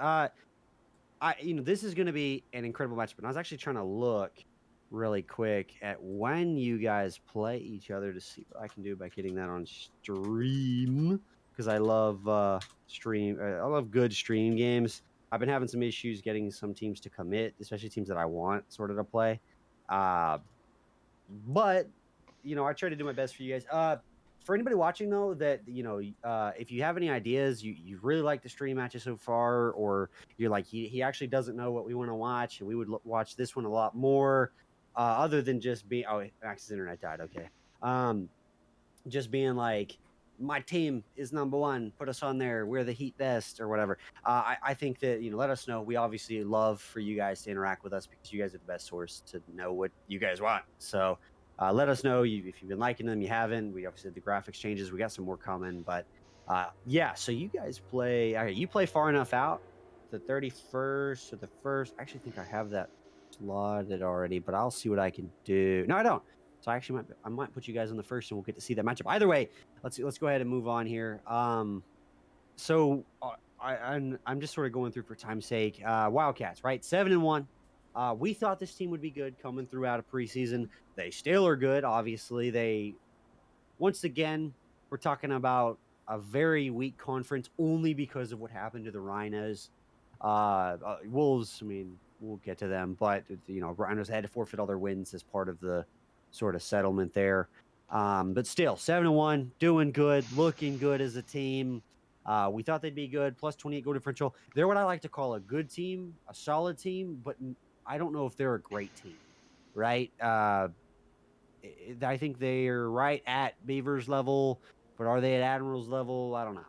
This is going to be an incredible matchup, and I was actually trying to look really quick at when you guys play each other to see what I can do by getting that on stream, because I love I love good stream games. I've been having some issues getting some teams to commit, especially teams that I want sort of to play. But you know, I try to do my best for you guys. For anybody watching though, that if you have any ideas, you really like the stream matches so far, or you're like he actually doesn't know what we want to watch, and we would watch this one a lot more, other than just being Max's internet died. Okay, just being like, my team is number one, put us on there, we're the Heat best, or whatever. I think that let us know. We obviously love for you guys to interact with us, because you guys are the best source to know what you guys want. So Let us know if you've been liking them. You haven't. We obviously did the graphics changes. We got some more coming, but yeah. So you guys play. Okay, you play far enough out. The 31st or the first. I actually think I have that slotted already, but I'll see what I can do. No, I don't. So I might put you guys on the first, and we'll get to see that matchup. Either way, let's go ahead and move on here. So I'm just sort of going through for time's sake. Wildcats, right? 7-1. We thought this team would be good coming through out of preseason. They still are good. Obviously, once again, we're talking about a very weak conference only because of what happened to the Rhinos. Wolves, I mean, we'll get to them, but Rhinos had to forfeit all their wins as part of the sort of settlement there. But still, 7-1, doing good, looking good as a team. We thought they'd be good, plus 28 goal differential. They're what I like to call a good team, a solid team, but I don't know if they're a great team, right? I think they're right at Beavers level, but are they at Admirals level? I don't know.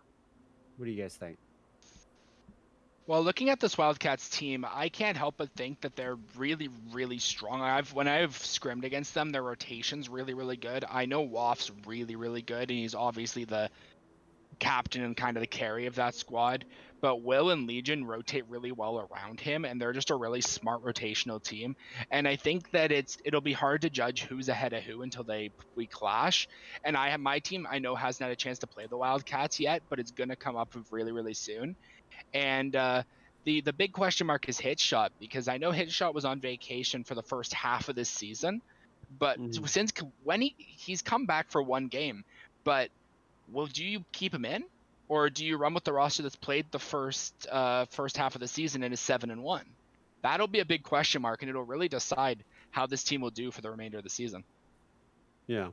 What do you guys think? Well, looking at this Wildcats team, I can't help but think that they're really, really strong. When I've scrimmed against them, their rotation's really, really good. I know Waff's really, really good, and he's obviously the captain and kind of the carry of that squad. But Will and Legion rotate really well around him, and they're just a really smart rotational team. And I think that it'll be hard to judge who's ahead of who until we clash. And my team I know hasn't had a chance to play the Wildcats yet, but it's gonna come up really, really soon. And the big question mark is Hitshot, because I know Hitshot was on vacation for the first half of this season, but since when he's come back for one game, but do you keep him in, or do you run with the roster that's played the first half of the season and is 7-1? That'll be a big question mark, and it'll really decide how this team will do for the remainder of the season. Yeah,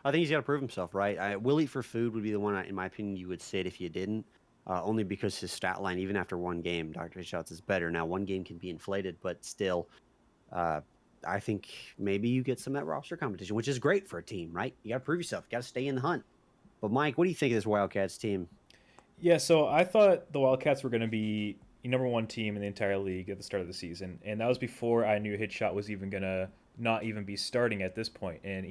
I think he's got to prove himself, right? Will Eat for Food would be the one, in my opinion, you would sit if you didn't. Only because his stat line, even after one game, Dr. Shots is better. Now, one game can be inflated, but still, I think maybe you get some of that roster competition, which is great for a team, right? You got to prove yourself. You got to stay in the hunt. But, Mike, what do you think of this Wildcats team? Yeah, so I thought the Wildcats were going to be the number one team in the entire league at the start of the season, and that was before I knew Hitshot was even going to not even be starting at this point. And,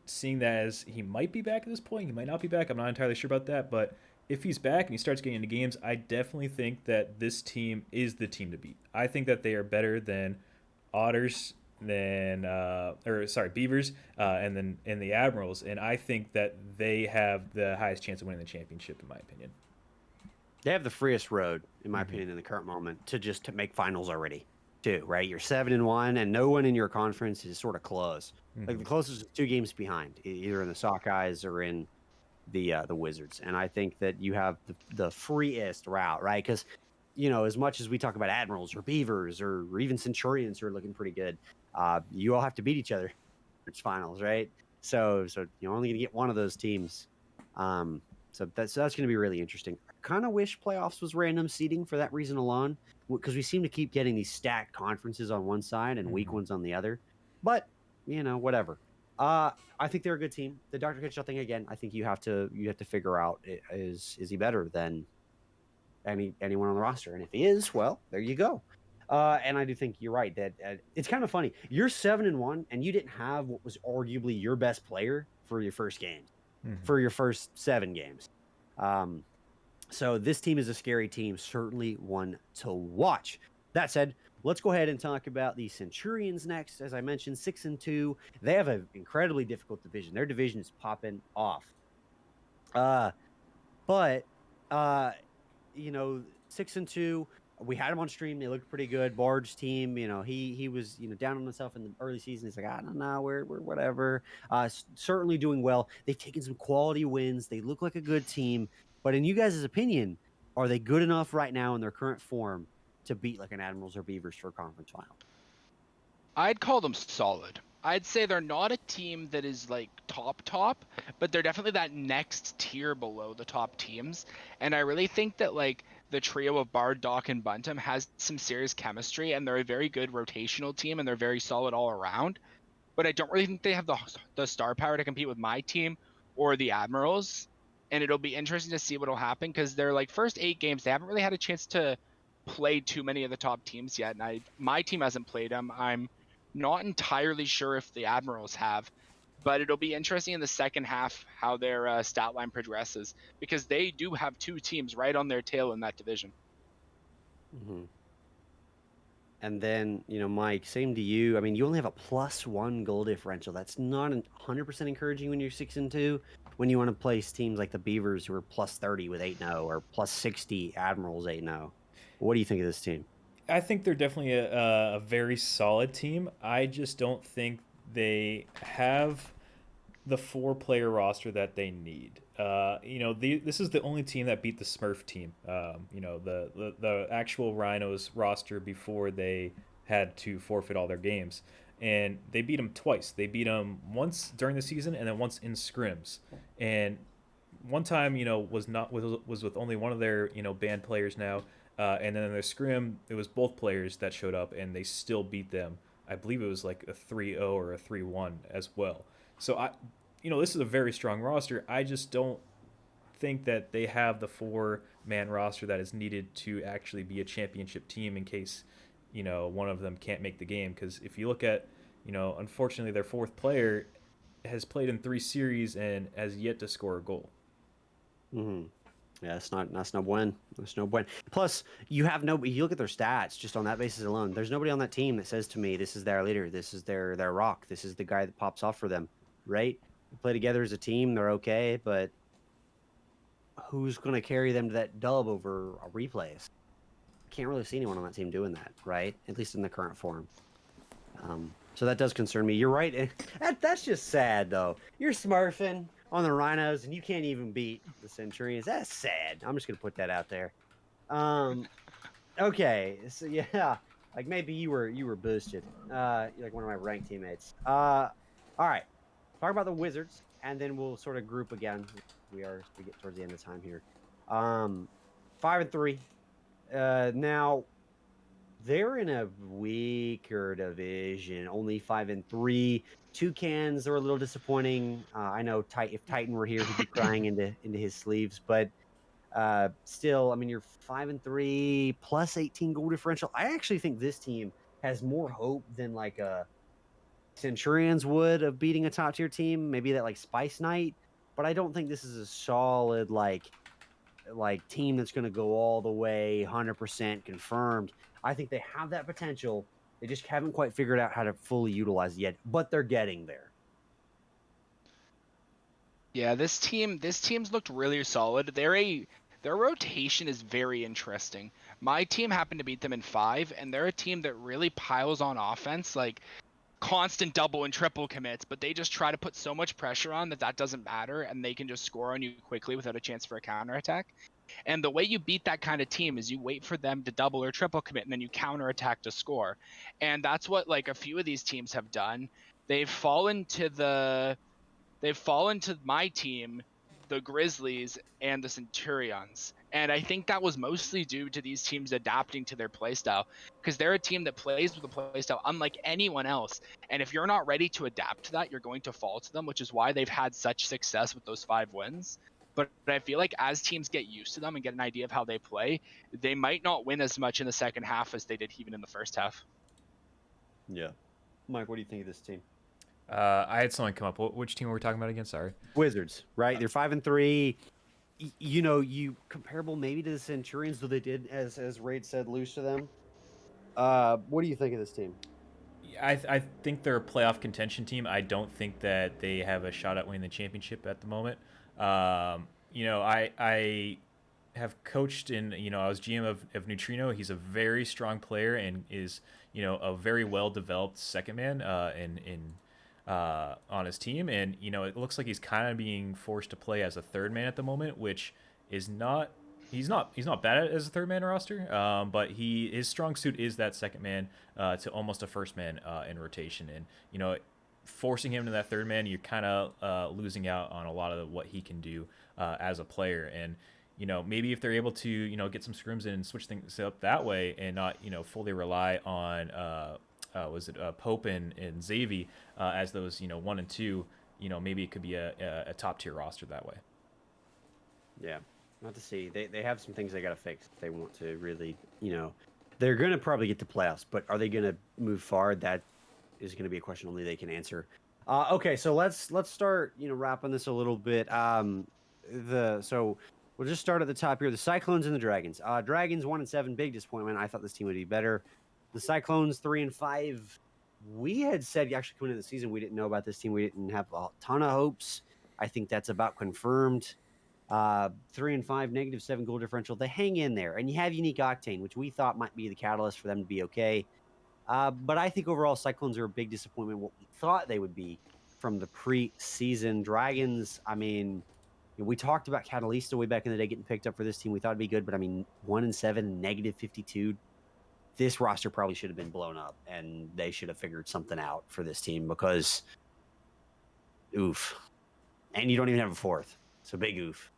seeing that as he might be back at this point, he might not be back, I'm not entirely sure about that, but if he's back and he starts getting into games, I definitely think that this team is the team to beat. I think that they are better than Otters, Beavers, and the Admirals, and I think that they have the highest chance of winning the championship, in my opinion. They have the freest road, in my opinion, in the current moment to make finals already, too, right? You're 7-1, and no one in your conference is sort of close. Like the closest is 2 games behind, either in the Sockeyes or in the Wizards. And I think that you have the freest route, right? Because as much as we talk about Admirals or Beavers or even Centurions who are looking pretty good, you all have to beat each other. It's finals, right? So you're only going to get one of those teams. So that's going to be really interesting. I kind of wish playoffs was random seeding for that reason alone, because we seem to keep getting these stacked conferences on one side and weak ones on the other. But whatever. I think they're a good team. The Dr. Kitchell thing again, I think you have to figure out is he better than anyone on the roster, and if he is, well, there you go. And I do think you're right that it's kind of funny. You're 7-1, and you didn't have what was arguably your best player for your first game, for your first 7 games. So this team is a scary team, certainly one to watch. That said, let's go ahead and talk about the Centurions next. As I mentioned, 6-2. They have an incredibly difficult division. Their division is popping off. But 6-2. We had him on stream. They looked pretty good. Bard's team, he was down on himself in the early season. He's like, I don't know, we're whatever. Certainly doing well. They've taken some quality wins. They look like a good team. But in you guys' opinion, are they good enough right now in their current form to beat like an Admirals or Beavers for a conference final? I'd call them solid. I'd say they're not a team that is like top, but they're definitely that next tier below the top teams. And I really think that like the trio of Bard, Doc, and Buntum has some serious chemistry, and they're a very good rotational team, and they're very solid all around. But I don't really think they have the star power to compete with my team or the Admirals. And it'll be interesting to see what'll happen, because their like first 8 games, they haven't really had a chance to play too many of the top teams yet. And my team hasn't played them. I'm Not entirely sure if the Admirals have, but it'll be interesting in the second half how their stat line progresses, because they do have two teams right on their tail in that division. Mm-hmm. And then, Mike, same to you. I mean, you only have a +1 goal differential. That's not 100% encouraging when you're 6-2. When you want to place teams like the Beavers, who are +30 with 8-0, or +60 Admirals 8-0. What do you think of this team? I think they're definitely a very solid team. I just don't think they have the 4-player roster that they need. This is the only team that beat the Smurf team. The actual Rhinos roster before they had to forfeit all their games, and they beat them twice. They beat them once during the season and then once in scrims. And one time, was with only one of their band players now, and then in their scrim, it was both players that showed up, and they still beat them. I believe it was like a 3-0 or a 3-1 as well. So this is a very strong roster. I just don't think that they have the 4-man roster that is needed to actually be a championship team in case, one of them can't make the game. Because if you look at, unfortunately, their 4th player has played in 3 series and has yet to score a goal. Mm-hmm. Yeah, that's no buen. That's no buen. Plus, you look at their stats just on that basis alone. There's nobody on that team that says to me, this is their leader, this is their rock, this is the guy that pops off for them, right? They play together as a team, they're okay, but who's going to carry them to that dub over replays? Can't really see anyone on that team doing that, right? At least in the current form. So that does concern me. You're right. That's just sad, though. You're smurfing on the Rhinos, and you can't even beat the Centurions. That's sad. I'm just going to put that out there. Okay. So, yeah. Like, maybe you were boosted. You're like one of my ranked teammates. All right. Talk about the Wizards, and then we'll sort of group again. We get towards the end of time here. 5-3. Now, they're in a weaker division, only 5-3. Toucans are a little disappointing. I know if Titan were here, he'd be crying into his sleeves. But still, I mean, you're 5-3 plus 18 goal differential. I actually think this team has more hope than like a Centurions would of beating a top tier team. Maybe that like Spice Knight. But I don't think this is a solid like team that's going to go all the way 100% confirmed. I think they have that potential. They just haven't quite figured out how to fully utilize it yet, but they're getting there. Yeah, this team's looked really solid. Their rotation is very interesting. My team happened to beat them in 5, and they're a team that really piles on offense, like constant double and triple commits, but they just try to put so much pressure on that doesn't matter, and they can just score on you quickly without a chance for a counterattack. And the way you beat that kind of team is you wait for them to double or triple commit, and then you counterattack to score. And that's what like a few of these teams have done. They've fallen to my team, the Grizzlies and the Centurions. And I think that was mostly due to these teams adapting to their playstyle, because they're a team that plays with a playstyle unlike anyone else. And if you're not ready to adapt to that, you're going to fall to them, which is why they've had such success with those 5 wins. But I feel like as teams get used to them and get an idea of how they play, they might not win as much in the second half as they did even in the first half. Yeah. Mike, what do you think of this team? I had someone come up. Which team were we talking about again? Sorry. Wizards, right? They're 5-3. You comparable maybe to the Centurions, though they did, as Raid said, lose to them. What do you think of this team? I think they're a playoff contention team. I don't think that they have a shot at winning the championship at the moment. I have coached in, I was GM of Neutrino. He's a very strong player and is, a very well developed second man on his team. And, it looks like he's kind of being forced to play as a third man at the moment, which is not. He's not bad at it as a third man roster, but his strong suit is that second man to almost a first man in rotation. And forcing him to that third man, you're kind of losing out on a lot of what he can do as a player. And maybe if they're able to get some scrims in and switch things up that way, and not fully rely on Pope and Xavi as those 1 and 2, maybe it could be a top tier roster that way. Yeah. Not to see. They have some things they got to fix if they want to really, they're going to probably get to playoffs, but are they going to move far? That is going to be a question only they can answer. Okay, so let's start, wrapping this a little bit. So we'll just start at the top here. The Cyclones and the Dragons. Dragons 1-7, big disappointment. I thought this team would be better. The Cyclones 3-5. We had said actually coming into the season we didn't know about this team. We didn't have a ton of hopes. I think that's about confirmed. 3-5, -7 goal differential. They hang in there, and you have Unique Octane, which we thought might be the catalyst for them to be okay. But I think overall Cyclones are a big disappointment. What we thought they would be from the preseason. Dragons, I mean, we talked about Catalista way back in the day getting picked up for this team. We thought it'd be good, but I mean, 1-7, -52. This roster probably should have been blown up, and they should have figured something out for this team because, oof. And you don't even have a fourth, so big oof.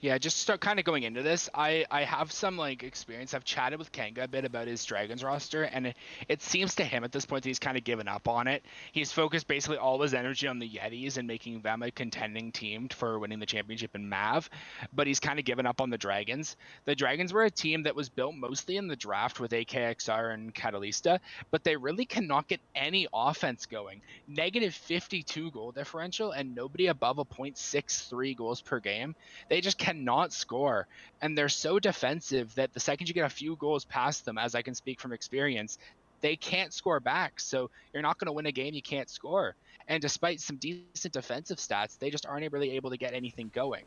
Yeah, just start kind of going into this. I have some experience. I've chatted with Kanga a bit about his Dragons roster, and it seems to him at this point that he's kind of given up on it. He's focused basically all his energy on the Yetis and making them a contending team for winning the championship in MAV, but he's kind of given up on the Dragons. The Dragons were a team that was built mostly in the draft with AKXR and Catalista, but they really cannot get any offense going. -52 goal differential and nobody above a .63 goals per game. They just cannot score, and they're so defensive that the second you get a few goals past them, as I can speak from experience, they can't score back. So you're not going to win a game you can't score. And despite some decent defensive stats, they just aren't really able to get anything going.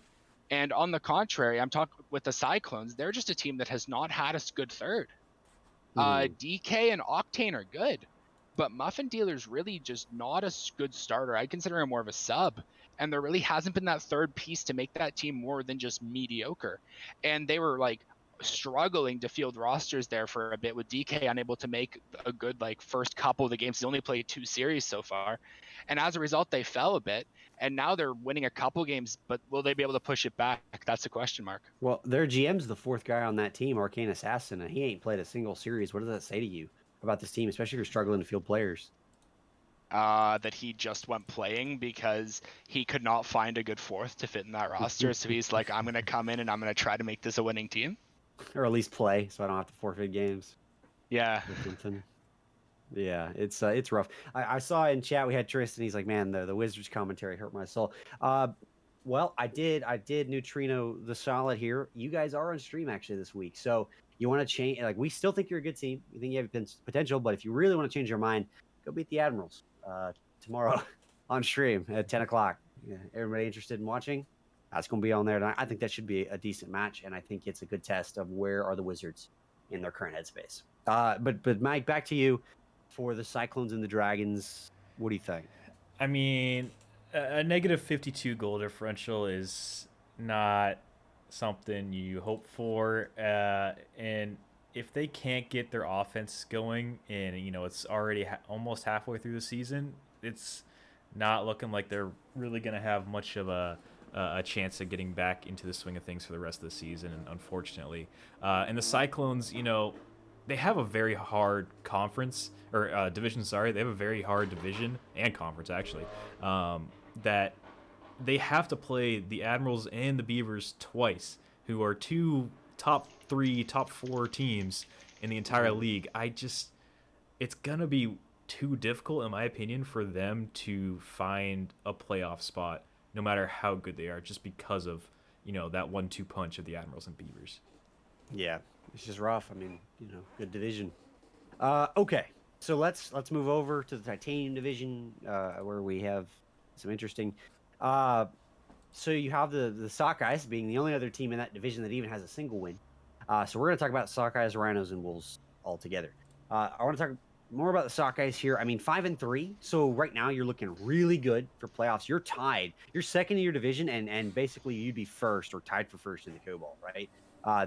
And on the contrary, I'm talking with the Cyclones, they're just a team that has not had a good third. DK and Octane are good, but Muffin Dealer's really just not a good starter. I consider him more of a sub. And there really hasn't been that third piece to make that team more than just mediocre. And they were struggling to field rosters there for a bit with DK unable to make a good first couple of the games. He's only played 2 series so far. And as a result, they fell a bit. And now they're winning a couple games, but will they be able to push it back? That's a question mark. Well, their GM's the 4th guy on that team, Arcane Assassin, and he ain't played a single series. What does that say to you about this team, especially if you're struggling to field players? That he just went playing because he could not find a good fourth to fit in that roster. So he's like, I'm going to come in and I'm going to try to make this a winning team. Or at least play, so I don't have to forfeit games. Yeah. Yeah, it's rough. I saw in chat we had Tristan. He's like, man, the Wizards commentary hurt my soul. Well, I did neutrino the solid here. You guys are on stream actually this week, so you want to change? We still think you're a good team. We think you have potential, but if you really want to change your mind, go beat the Admirals tomorrow on stream at 10 o'clock. Yeah, everybody interested in watching? That's going to be on there. And I think that should be a decent match, and I think it's a good test of where are the Wizards in their current headspace. But Mike, back to you for the Cyclones and the Dragons. What do you think? I mean, a -52 goal differential is not something you hope for, and if they can't get their offense going, and it's already almost halfway through the season, it's not looking like they're really going to have much of a chance of getting back into the swing of things for the rest of the season, and unfortunately. And the Cyclones, they have a very hard conference, or division, sorry. They have a very hard division and conference, actually, that they have to play the Admirals and the Beavers twice, who are 2 top 3, top 4 teams in the entire league. It's going to be too difficult, in my opinion, for them to find a playoff spot, no matter how good they are, just because of, that 1-2 punch of the Admirals and Beavers. Yeah, it's just rough. I mean, good division. Okay, so let's move over to the Titanium division, where we have some interesting. So you have the Sockeyes being the only other team in that division that even has a single win. So we're going to talk about Sockeyes, Rhinos, and Wolves all together. I want to talk more about the Sockeyes here. I mean, 5-3. So right now you're looking really good for playoffs. You're tied. You're second in your division, and basically you'd be first or tied for first in the Cobalt, right?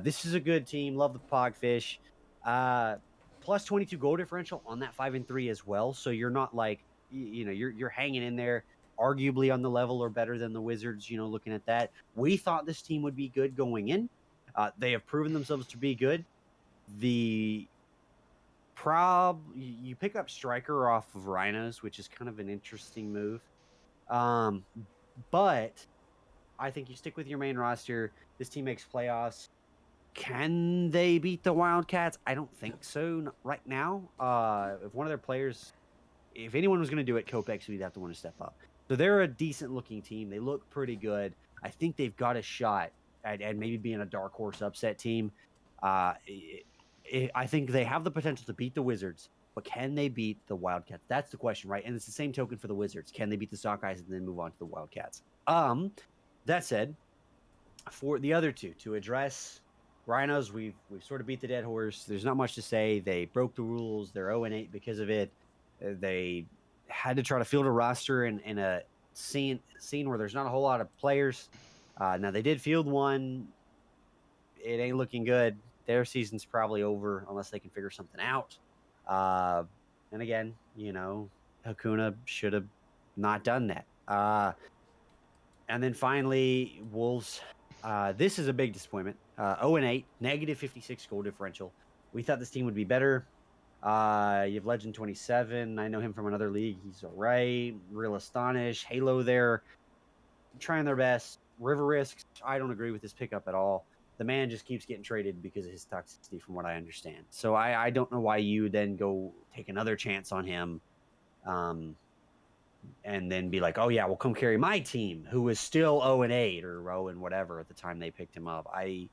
This is a good team. Love the Pogfish. Plus 22 goal differential on that 5-3 as well. So you're not you're hanging in there, arguably on the level or better than the Wizards. Looking at that, we thought this team would be good going in. They have proven themselves to be good. You pick up Striker off of Rhinos, which is kind of an interesting move. But I think you stick with your main roster. This team makes playoffs. Can they beat the Wildcats? I don't think so right now. If one of their players, if anyone was going to do it, Kopex would have to want to step up. So they're a decent looking team. They look pretty good. I think they've got a shot at maybe being a dark horse upset team. I think they have the potential to beat the Wizards, but can they beat the Wildcats? That's the question, right? And it's the same token for the Wizards. Can they beat the Sockeyes and then move on to the Wildcats? That said, for the other two, to address Rhinos, we've sort of beat the dead horse. There's not much to say. They broke the rules. They're 0-8 because of it. They had to try to field a roster in a scene where there's not a whole lot of players. Now they did field one. It ain't looking good. Their season's probably over unless they can figure something out. And again, Hakuna should have not done that. And then finally, Wolves. This is a big disappointment. 0-8, negative 56 goal differential. We thought this team would be better. You have Legend 27. I know him from another league. He's all right. Real Astonish. Halo there. Trying their best. River Risks. I don't agree with this pickup at all. The man just keeps getting traded because of his toxicity, from what I understand. So I don't know why you then go take another chance on him. And then be like, oh, yeah, well, come carry my team, who was still 0-8 or 0 and whatever at the time they picked him up. I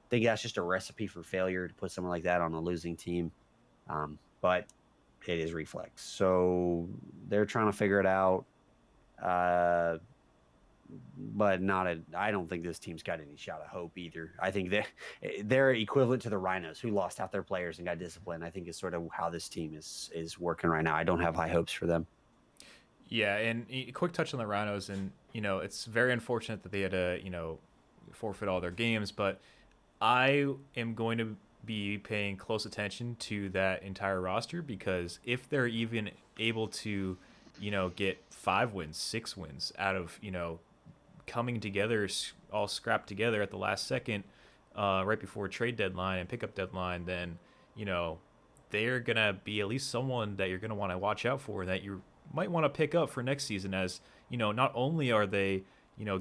think that's just a recipe for failure to put someone like that on a losing team. But it is Reflex. So they're trying to figure it out. But I don't think this team's got any shot of hope either. I think they're equivalent to the Rhinos, who lost out their players and got disciplined. I think is sort of how this team is working right now. I don't have high hopes for them. Yeah, and a quick touch on the Rhinos, and it's very unfortunate that they had to forfeit all their games, but I am going to be paying close attention to that entire roster, because if they're even able to get 5 wins, 6 wins out of coming together, all scrapped together at the last second, right before trade deadline and pickup deadline, then they're gonna be at least someone that you're gonna want to watch out for, that you might want to pick up for next season. As not only are they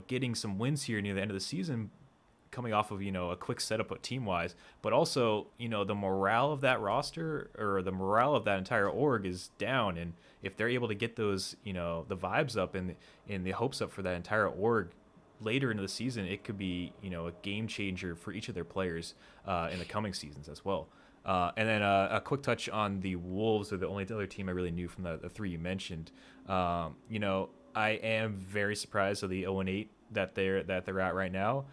getting some wins here near the end of the season, coming off of a quick setup team wise, but also the morale of that roster, or the morale of that entire org, is down. And if they're able to get those the vibes up and the hopes up for that entire org later into the season, it could be a game changer for each of their players in the coming seasons as well. And then a quick touch on the Wolves, are the only other team I really knew from the 3 you mentioned. I am very surprised at the 0-8 that they're at right now.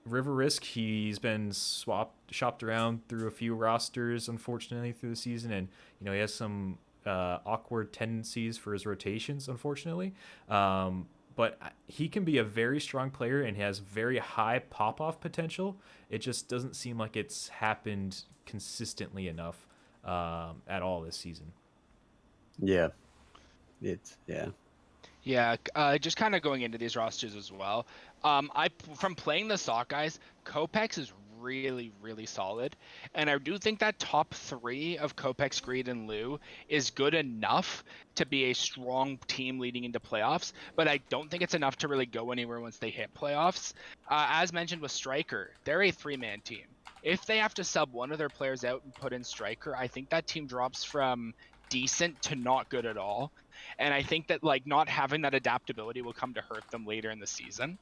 River Risk, he's been shopped around through a few rosters, unfortunately, through the season, and he has some awkward tendencies for his rotations, unfortunately. But he can be a very strong player and has very high pop-off potential. It just doesn't seem like it's happened consistently enough at all this season. Yeah. Yeah, just kind of going into these rosters as well. From playing the Sockeyes, Kopex is really, really solid. And I do think that top 3 of Kopex, Greed, and Lou is good enough to be a strong team leading into playoffs, but I don't think it's enough to really go anywhere once they hit playoffs. As mentioned with Striker, they're a 3-man team. If they have to sub one of their players out and put in Striker, I think that team drops from decent to not good at all. And I think that not having that adaptability will come to hurt them later in the season.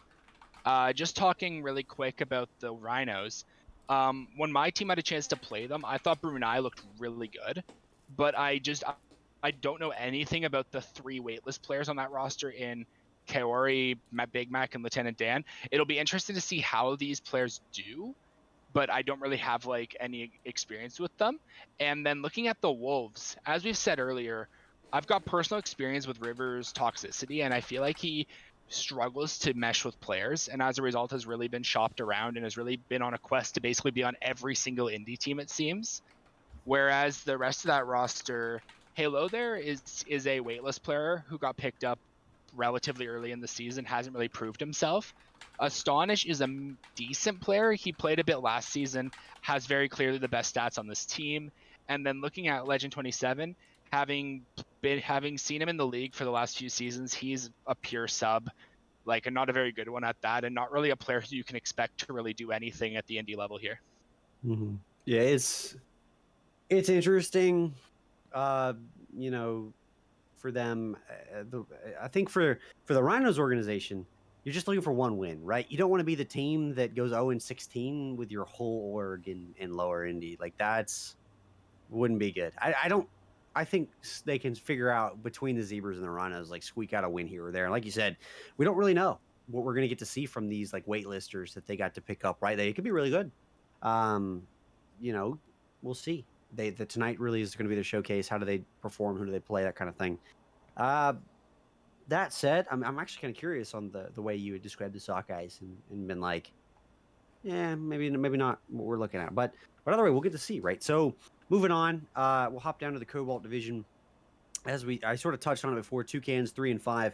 Just talking really quick about the Rhinos. When my team had a chance to play them, I thought Brunei looked really good, but I don't know anything about the 3 weightless players on that roster in Kaori, Big Mac, and Lieutenant Dan. It'll be interesting to see how these players do, but I don't really have any experience with them. And then looking at the Wolves, as we've said earlier, I've got personal experience with Rivers' toxicity, and I feel like he struggles to mesh with players, and as a result has really been shopped around and has really been on a quest to basically be on every single indie team, it seems. Whereas the rest of that roster, Halo there is a weightless player who got picked up relatively early in the season, hasn't really proved himself. Astonish is a decent player. He played a bit last season, has very clearly the best stats on this team. And then looking at Legend 27, having seen him in the league for the last few seasons, he's a pure sub. like, and not a very good one at that, and not really a player who you can expect to really do anything at the indie level here. Yeah, it's interesting. You know, for them, I think for the Rhinos organization, you're just looking for one win, right? You don't want to be the team that goes 0-16 with your whole org in lower indie. Like wouldn't be good. I think they can figure out between the Zebras and the Rhinos, like squeak out a win here or there. And like you said, we don't really know what we're going to get to see from these like waitlisters that they got to pick up, right? They could be really good. You know, we'll see. The tonight really is going to be the showcase. How do they perform? Who do they play? That kind of thing. That said, I'm actually kind of curious on the way you would describe the Sockeyes and been like, yeah, maybe not what we're looking at, but either way, we'll get to see, right? So moving on, we'll hop down to the Cobalt Division. As I sort of touched on it before, Toucans 3-5.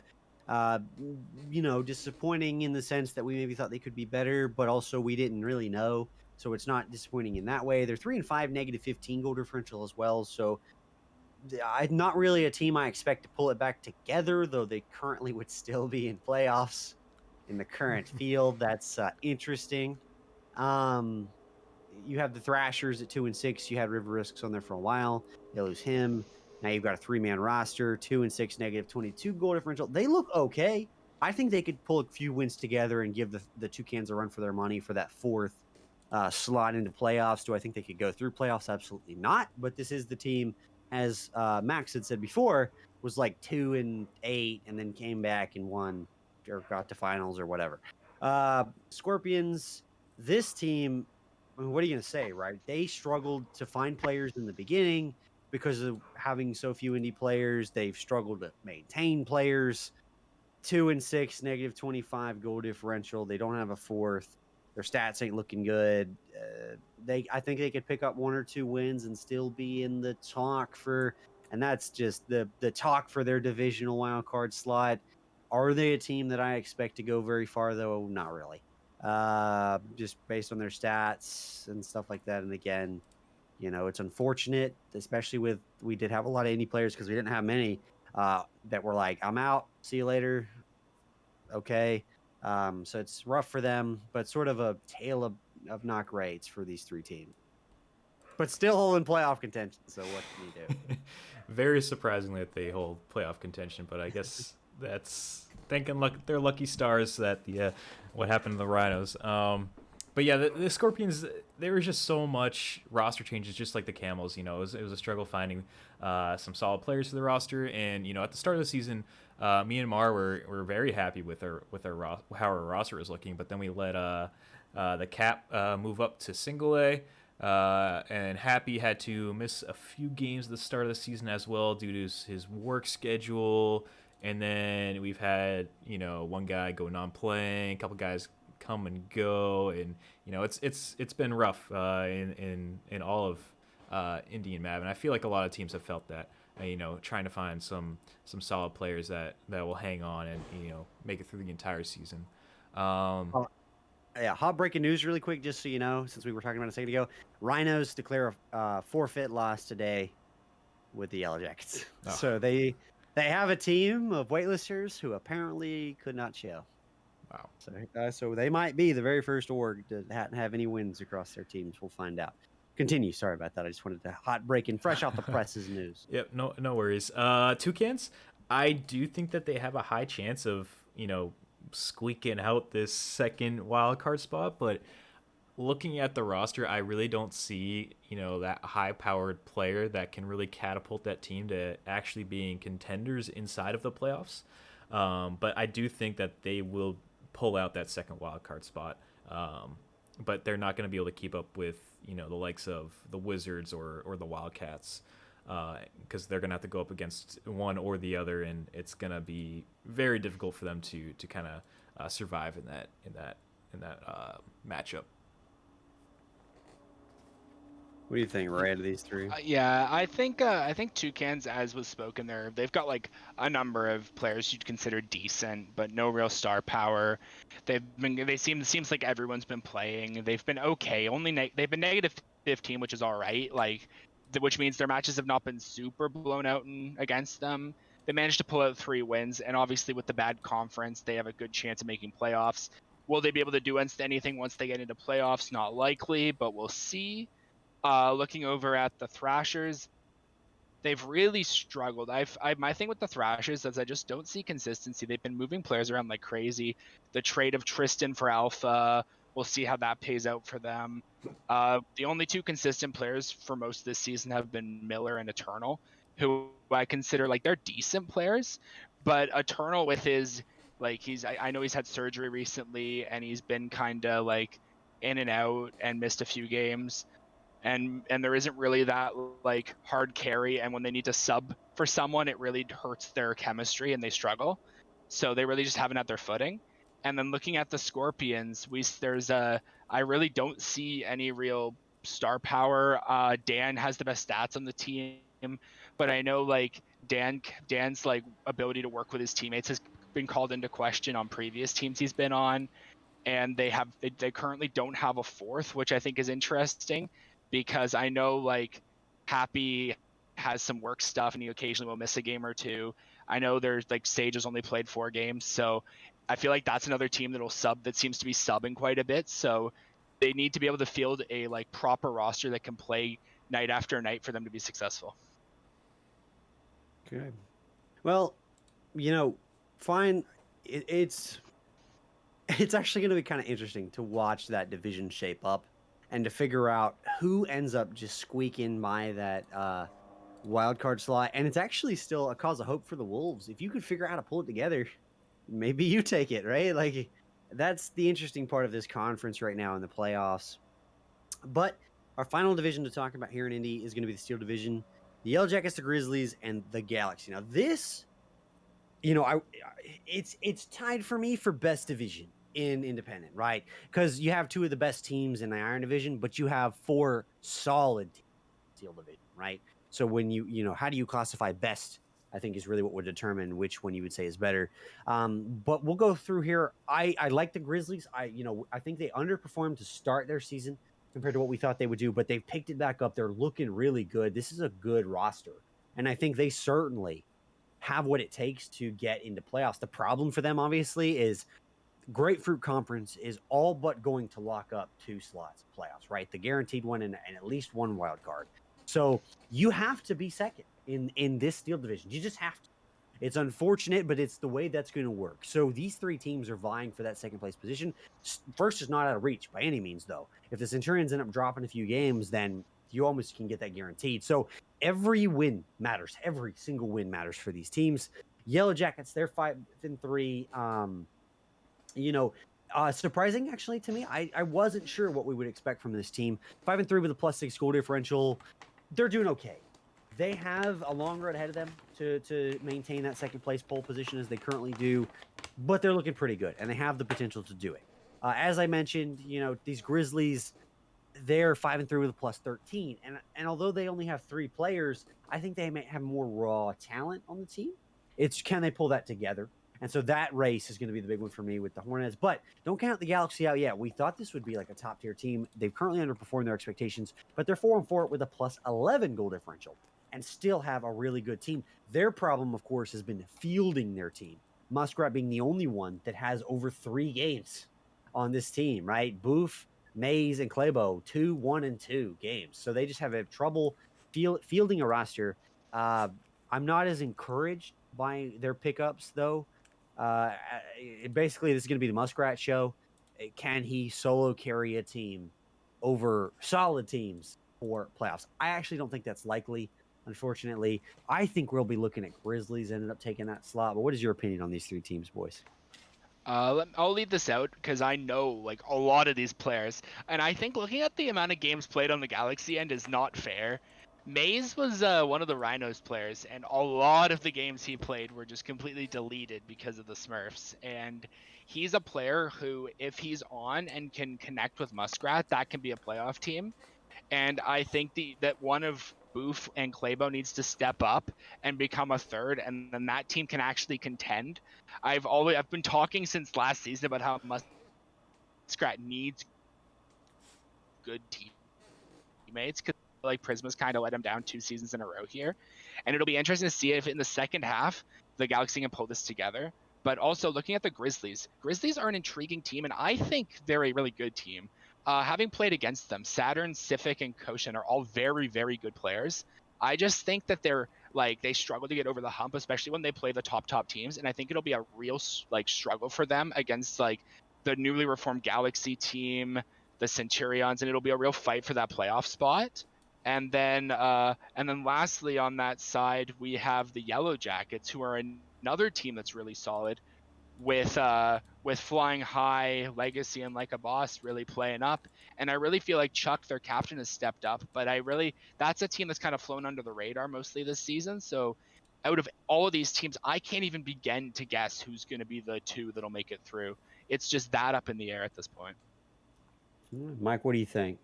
You know, disappointing in the sense that we maybe thought they could be better, but also we didn't really know. So it's not disappointing in that way. They're 3-5, -15 goal differential as well. So I'm not really a team I expect to pull it back together, though they currently would still be in playoffs in the current field. That's interesting. You have the Thrashers at 2-6. You had River Risks on there for a while. They lose him. Now you've got a 3-man roster, 2-6, -22 goal differential. They look okay. I think they could pull a few wins together and give the Toucans a run for their money for that fourth slot into playoffs. Do I think they could go through playoffs? Absolutely not. But this is the team, as Max had said before, was like 2-8 and then came back and won or got to finals or whatever. Scorpions, this team, I mean, what are you going to say, right? They struggled to find players in the beginning because of having so few indie players. They've struggled to maintain players. 2-6, -25 goal differential. They don't have a fourth. Their stats ain't looking good. I think they could pick up 1 or 2 wins and still be in the talk for, and that's just the talk for their divisional wild card slot. Are they a team that I expect to go very far though? Not really. Just based on their stats and stuff like that. And again, you know, it's unfortunate, especially with, we did have a lot of indie players because we didn't have many that were like, I'm out, see you later. Okay. So it's rough for them, but sort of a tale of not greats for these 3 teams. But still holding playoff contention. So what can you do? Very surprisingly that they hold playoff contention, but I guess that's thanking their lucky stars that what happened to the Rhinos. But yeah, the Scorpions, there was just so much roster changes, just like the Camels. You know, it was a struggle finding some solid players for the roster. And you know, at the start of the season, me and Mar were very happy with how our roster was looking. But then we let the Cap move up to Single A, and Happy had to miss a few games at the start of the season as well due to his work schedule. And then we've had, you know, one guy go non-playing, a couple guys come and go, and you know, it's been rough in all of Indian Mav, and I feel like a lot of teams have felt that. You know, trying to find some solid players that will hang on and, you know, make it through the entire season. Yeah, hot breaking news really quick, just so you know, since we were talking about it a second ago. Rhinos declare a forfeit loss today with the Yellow Jackets. Oh. So they have a team of waitlisters who apparently could not show. Wow. So they might be the very first org to have any wins across their teams. We'll find out. Continue. Sorry about that. I just wanted to hot break and fresh off the presses news. Yep. No worries. Toucans, I do think that they have a high chance of, you know, squeaking out this second wild card spot, but looking at the roster, I really don't see, you know, that high-powered player that can really catapult that team to actually being contenders inside of the playoffs. But I do think that they will pull out that second wild card spot. But they're not going to be able to keep up with, you know, the likes of the Wizards or the Wildcats, because they're going to have to go up against one or the other, and it's going to be very difficult for them to kind of survive in that matchup. What do you think, Ray, out of these 3? Yeah, I think Toucans, as was spoken there, they've got like a number of players you'd consider decent, but no real star power. Seems like everyone's been playing. They've been okay. They've been -15, which is all right. Like, which means their matches have not been super blown out against them. They managed to pull out 3 wins, and obviously with the bad conference, they have a good chance of making playoffs. Will they be able to do anything once they get into playoffs? Not likely, but we'll see. Looking over at the Thrashers, they've really struggled. My thing with the Thrashers is I just don't see consistency. They've been moving players around like crazy. The trade of Tristan for Alpha, we'll see how that pays out for them. The only 2 consistent players for most of this season have been Miller and Eternal, who I consider like they're decent players, but Eternal with his like I know he's had surgery recently and he's been kind of like in and out and missed a few games. And there isn't really that like hard carry, and when they need to sub for someone, it really hurts their chemistry and they struggle. So they really just haven't had their footing. And then looking at the Scorpions, I really don't see any real star power. Dan has the best stats on the team, but I know like Dan's like ability to work with his teammates has been called into question on previous teams he's been on, and they currently don't have a 4th, which I think is interesting, because I know like Happy has some work stuff and he occasionally will miss a game or 2. I know there's like Sage has only played 4 games, so I feel like that's another team that seems to be subbing quite a bit. So they need to be able to field a like proper roster that can play night after night for them to be successful. Good. Well, fine. It's actually going to be kind of interesting to watch that division shape up and to figure out who ends up just squeaking by that wild card slot. And it's actually still a cause of hope for the Wolves. If you could figure out how to pull it together, maybe you take it, right? Like, that's the interesting part of this conference right now in the playoffs. But our final division to talk about here in Indy is going to be the Steel Division, the Yellow Jackets, the Grizzlies, and the Galaxy. Now, this, it's tied for me for best division in Independent, right? Because you have 2 of the best teams in the Iron Division, but you have 4 solid teams in the Steel Division, right? So when how do you classify best? I think is really what would determine which one you would say is better. But we'll go through here. I like the Grizzlies. I think they underperformed to start their season compared to what we thought they would do, but they've picked it back up. They're looking really good. This is a good roster, and I think they certainly have what it takes to get into playoffs. The problem for them, obviously, is Grapefruit Conference is all but going to lock up 2 slots of playoffs, right? The guaranteed one and at least 1 wild card. So you have to be second in this Steel Division. You just have to. It's unfortunate, but it's the way that's going to work. So these 3 teams are vying for that second place position. First is not out of reach by any means, though. If the Centurions end up dropping a few games, then you almost can get that guaranteed. So every win matters. Every single win matters for these teams. Yellow Jackets, they're 5-3. Surprising actually to me. I wasn't sure what we would expect from this team. 5-3 with a +6 goal differential. They're doing okay. They have a long road ahead of them to maintain that second place pole position as they currently do, but they're looking pretty good and they have the potential to do it. As I mentioned, these Grizzlies, they're 5-3 with a +13, and although they only have 3 players, I think they may have more raw talent on the team. It's can they pull that together? And so that race is going to be the big one for me with the Hornets. But don't count the Galaxy out yet. We thought this would be like a top-tier team. They've currently underperformed their expectations, but they're 4-4 with a +11 goal differential and still have a really good team. Their problem, of course, has been fielding their team. Muskrat being the only one that has over 3 games on this team, right? Boof, Mays, and Claybo, 2, 1, and 2 games. So they just have a trouble fielding a roster. I'm not as encouraged by their pickups, though. Basically, this is going to be the Muskrat show. Can he solo carry a team over solid teams for playoffs? I actually don't think that's likely, unfortunately. I think we'll be looking at Grizzlies ended up taking that slot. But what is your opinion on these 3 teams, boys? I'll leave this out because I know like a lot of these players, and I think looking at the amount of games played on the Galaxy end is not fair. Mays was one of the Rhinos players, and a lot of the games he played were just completely deleted because of the Smurfs. And he's a player who, if he's on and can connect with Muskrat, that can be a playoff team. And I think that one of Boof and Claybo needs to step up and become a third, and then that team can actually contend. I've been talking since last season about how Muskrat needs good teammates because like Prisma's kind of let him down 2 seasons in a row here. And it'll be interesting to see if in the second half the Galaxy can pull this together. But also looking at the Grizzlies are an intriguing team, and I think they're a really good team. Having played against them, Saturn, Sifik, and Koshin are all very, very good players. I just think that they struggle to get over the hump, especially when they play the top teams. And I think it'll be a real struggle for them against the newly reformed Galaxy team, the Centurions, and it'll be a real fight for that playoff spot. And then lastly on that side, we have the Yellow Jackets, who are another team that's really solid, with Flying High, Legacy, and Like a Boss really playing up. And I really feel like Chuck, their captain, has stepped up. But that's a team that's kind of flown under the radar mostly this season. So out of all of these teams, I can't even begin to guess who's going to be the two that'll make it through. It's just that up in the air at this point. Mike, what do you think?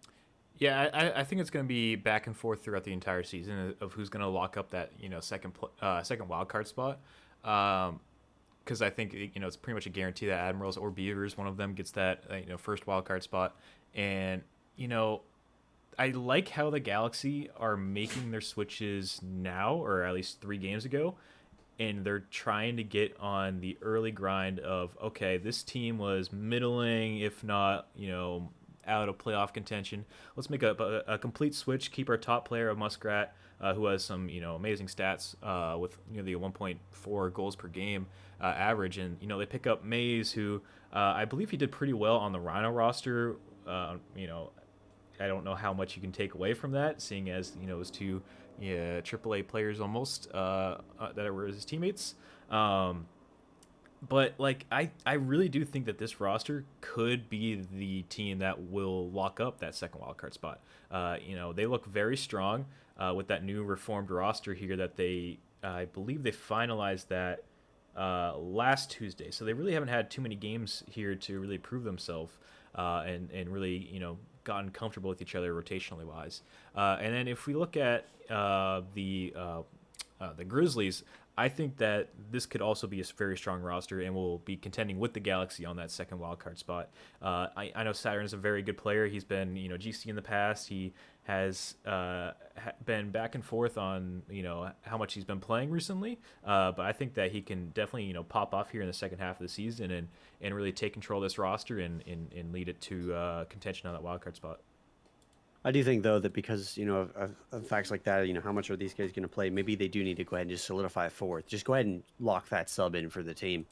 Yeah, I think it's going to be back and forth throughout the entire season of who's going to lock up that second wild card spot. Because I think it's pretty much a guarantee that Admirals or Beavers, one of them gets that first wild card spot. And I like how the Galaxy are making their switches now, or at least 3 games ago, and they're trying to get on the early grind of, okay, this team was middling, if not out of playoff contention. Let's make a complete switch. Keep our top player of Muskrat, who has some amazing stats with the 1.4 goals per game average, and they pick up Mays, who I believe he did pretty well on the Rhino roster. I don't know how much you can take away from that, seeing as it was 2 AAA players almost that were his teammates. But I really do think that this roster could be the team that will lock up that second wildcard spot. They look very strong with that new reformed roster here that I believe they finalized that last Tuesday. So they really haven't had too many games here to really prove themselves and really gotten comfortable with each other rotationally wise. And then if we look at the Grizzlies, I think that this could also be a very strong roster and will be contending with the Galaxy on that second wildcard spot. I know Saturn is a very good player. He's been GC in the past. He has been back and forth on how much he's been playing recently. But I think that he can definitely pop off here in the second half of the season and really take control of this roster and lead it to contention on that wildcard spot. I do think, though, that because, of facts like that, how much are these guys going to play? Maybe they do need to go ahead and just solidify a fourth. Just go ahead and lock that sub in for the team.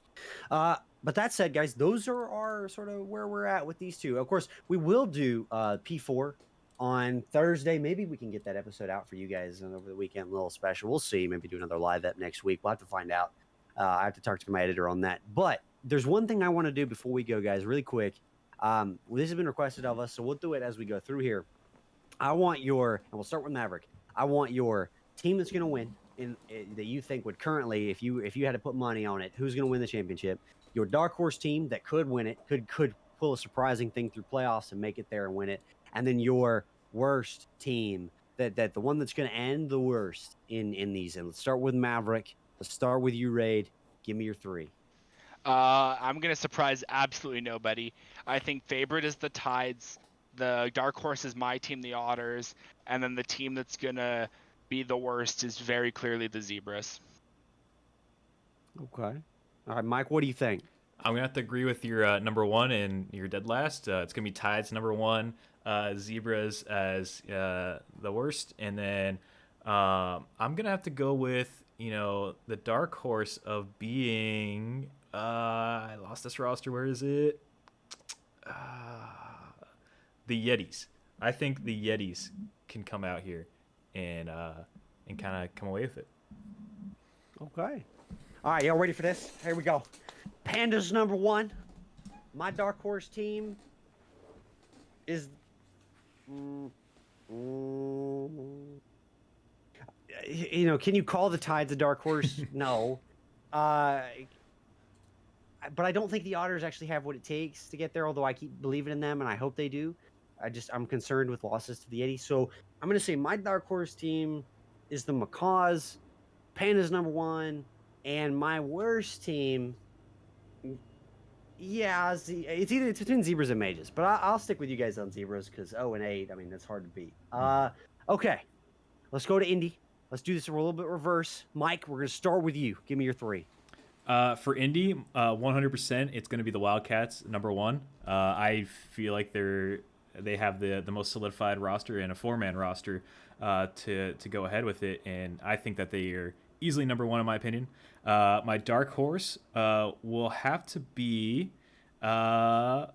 But that said, guys, those are our sort of where we're at with these two. Of course, we will do P4 on Thursday. Maybe we can get that episode out for you guys over the weekend, a little special. We'll see. Maybe do another live ep next week. We'll have to find out. I have to talk to my editor on that. But there's one thing I want to do before we go, guys, really quick. This has been requested of us, so we'll do it as we go through here. I want and we'll start with Maverick. I want your team that's going to win that you think would currently, if you had to put money on it, who's going to win the championship? Your dark horse team that could win it, could pull a surprising thing through playoffs and make it there and win it, and then your worst team that the one that's going to end the worst in these. And let's start with Maverick. Let's start with you, Raid. Give me your 3. I'm going to surprise absolutely nobody. I think favorite is the Tides. The dark horse is my team, the Otters, and then the team that's gonna be the worst is very clearly the Zebras. Okay. All right, Mike, what do you think? I'm gonna have to agree with your number 1 and your dead last. It's gonna be Tides number 1, Zebras as the worst, and then I'm gonna have to go with the dark horse of being I lost this roster. Where is it? The Yetis. I think the Yetis can come out here and kind of come away with it. Okay. All right, y'all ready for this? Here we go. Pandas number 1. My dark horse team is. Can you call the Tides a dark horse? No. But I don't think the Otters actually have what it takes to get there, although I keep believing in them, and I hope they do. I'm concerned with losses to the Yetis. So I'm going to say my dark horse team is the Macaws, Panda's number 1, and my worst team, it's between Zebras and Mages. But I'll stick with you guys on Zebras because 0-8, I mean, that's hard to beat. Okay, let's go to Indy. let's do this a little bit reverse. Mike, we're going to start with you. Give me your 3. For Indy, 100%, it's going to be the Wildcats, number 1. I feel like they have the most solidified roster and a 4-man roster to go ahead with it, and I think that they are easily number 1 in my opinion. My dark horse will have to be. I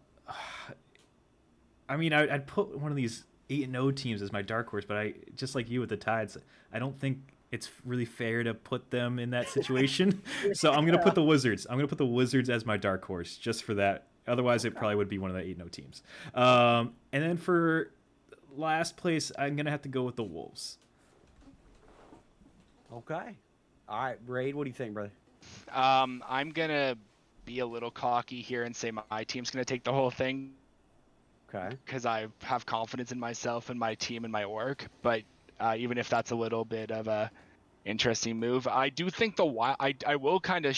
mean, I'd put one of these 8-0 teams as my dark horse, but I just like you with the Tides, I don't think it's really fair to put them in that situation. So I'm gonna put the Wizards. I'm gonna put the Wizards as my dark horse just for that. Otherwise, it probably would be one of the 8-0 teams. And then for last place, I'm gonna have to go with the Wolves. Okay. All right, Braid, what do you think, brother? I'm gonna be a little cocky here and say my team's gonna take the whole thing. Okay. Because I have confidence in myself and my team and my work. But even if that's a little bit of a interesting move, I do think I will kind of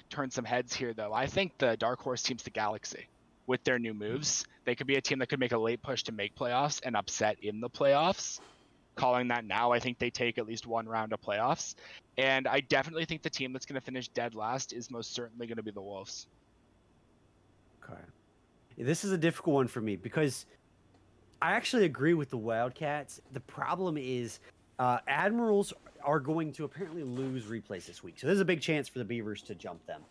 turn some heads here though. I think the dark horse team's the Galaxy with their new moves. They could be a team that could make a late push to make playoffs and upset in the playoffs. Calling that now, I think they take at least one round of playoffs. And I definitely think the team that's going to finish dead last is most certainly going to be the Wolves. Okay. This is a difficult one for me because I actually agree with the Wildcats. The problem is Admirals are going to apparently lose replays this week. So there's a big chance for the Beavers to jump them.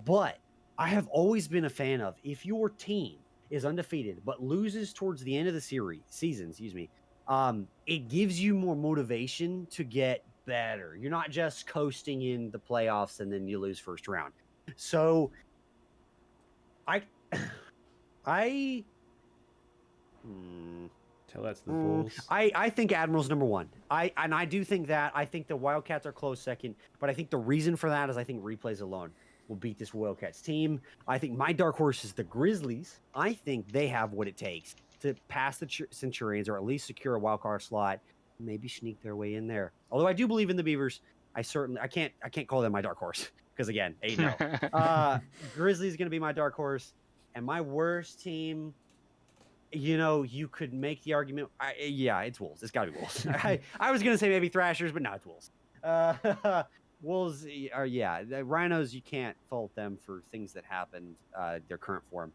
But I have always been a fan of if your team is undefeated but loses towards the end of the season, it gives you more motivation to get better. You're not just coasting in the playoffs and then you lose first round. So Tell that's the Bulls. I think Admiral's number 1. I do think that. I think the Wildcats are close second, but I think the reason for that is I think replays alone will beat this Wildcats team. I think my dark horse is the Grizzlies. I think they have what it takes to pass the Centurions or at least secure a wild card slot, maybe sneak their way in there. Although I do believe in the Beavers, I can't call them my dark horse because again, 8-0. Grizzlies is going to be my dark horse, and my worst team. You could make the argument. It's Wolves. It's got to be Wolves. I was going to say maybe Thrashers, but no, it's Wolves. Wolves the Rhinos, you can't fault them for things that happened, their current form.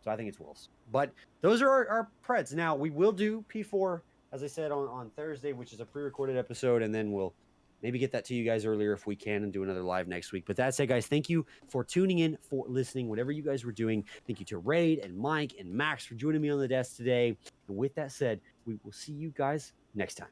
So I think it's Wolves. But those are our Preds. Now, we will do P4, as I said, on Thursday, which is a pre-recorded episode, and then we'll maybe get that to you guys earlier if we can and do another live next week. But that's it, guys. Thank you for tuning in, for listening, whatever you guys were doing. Thank you to Raid and Mike and Max for joining me on the desk today. And with that said, we will see you guys next time.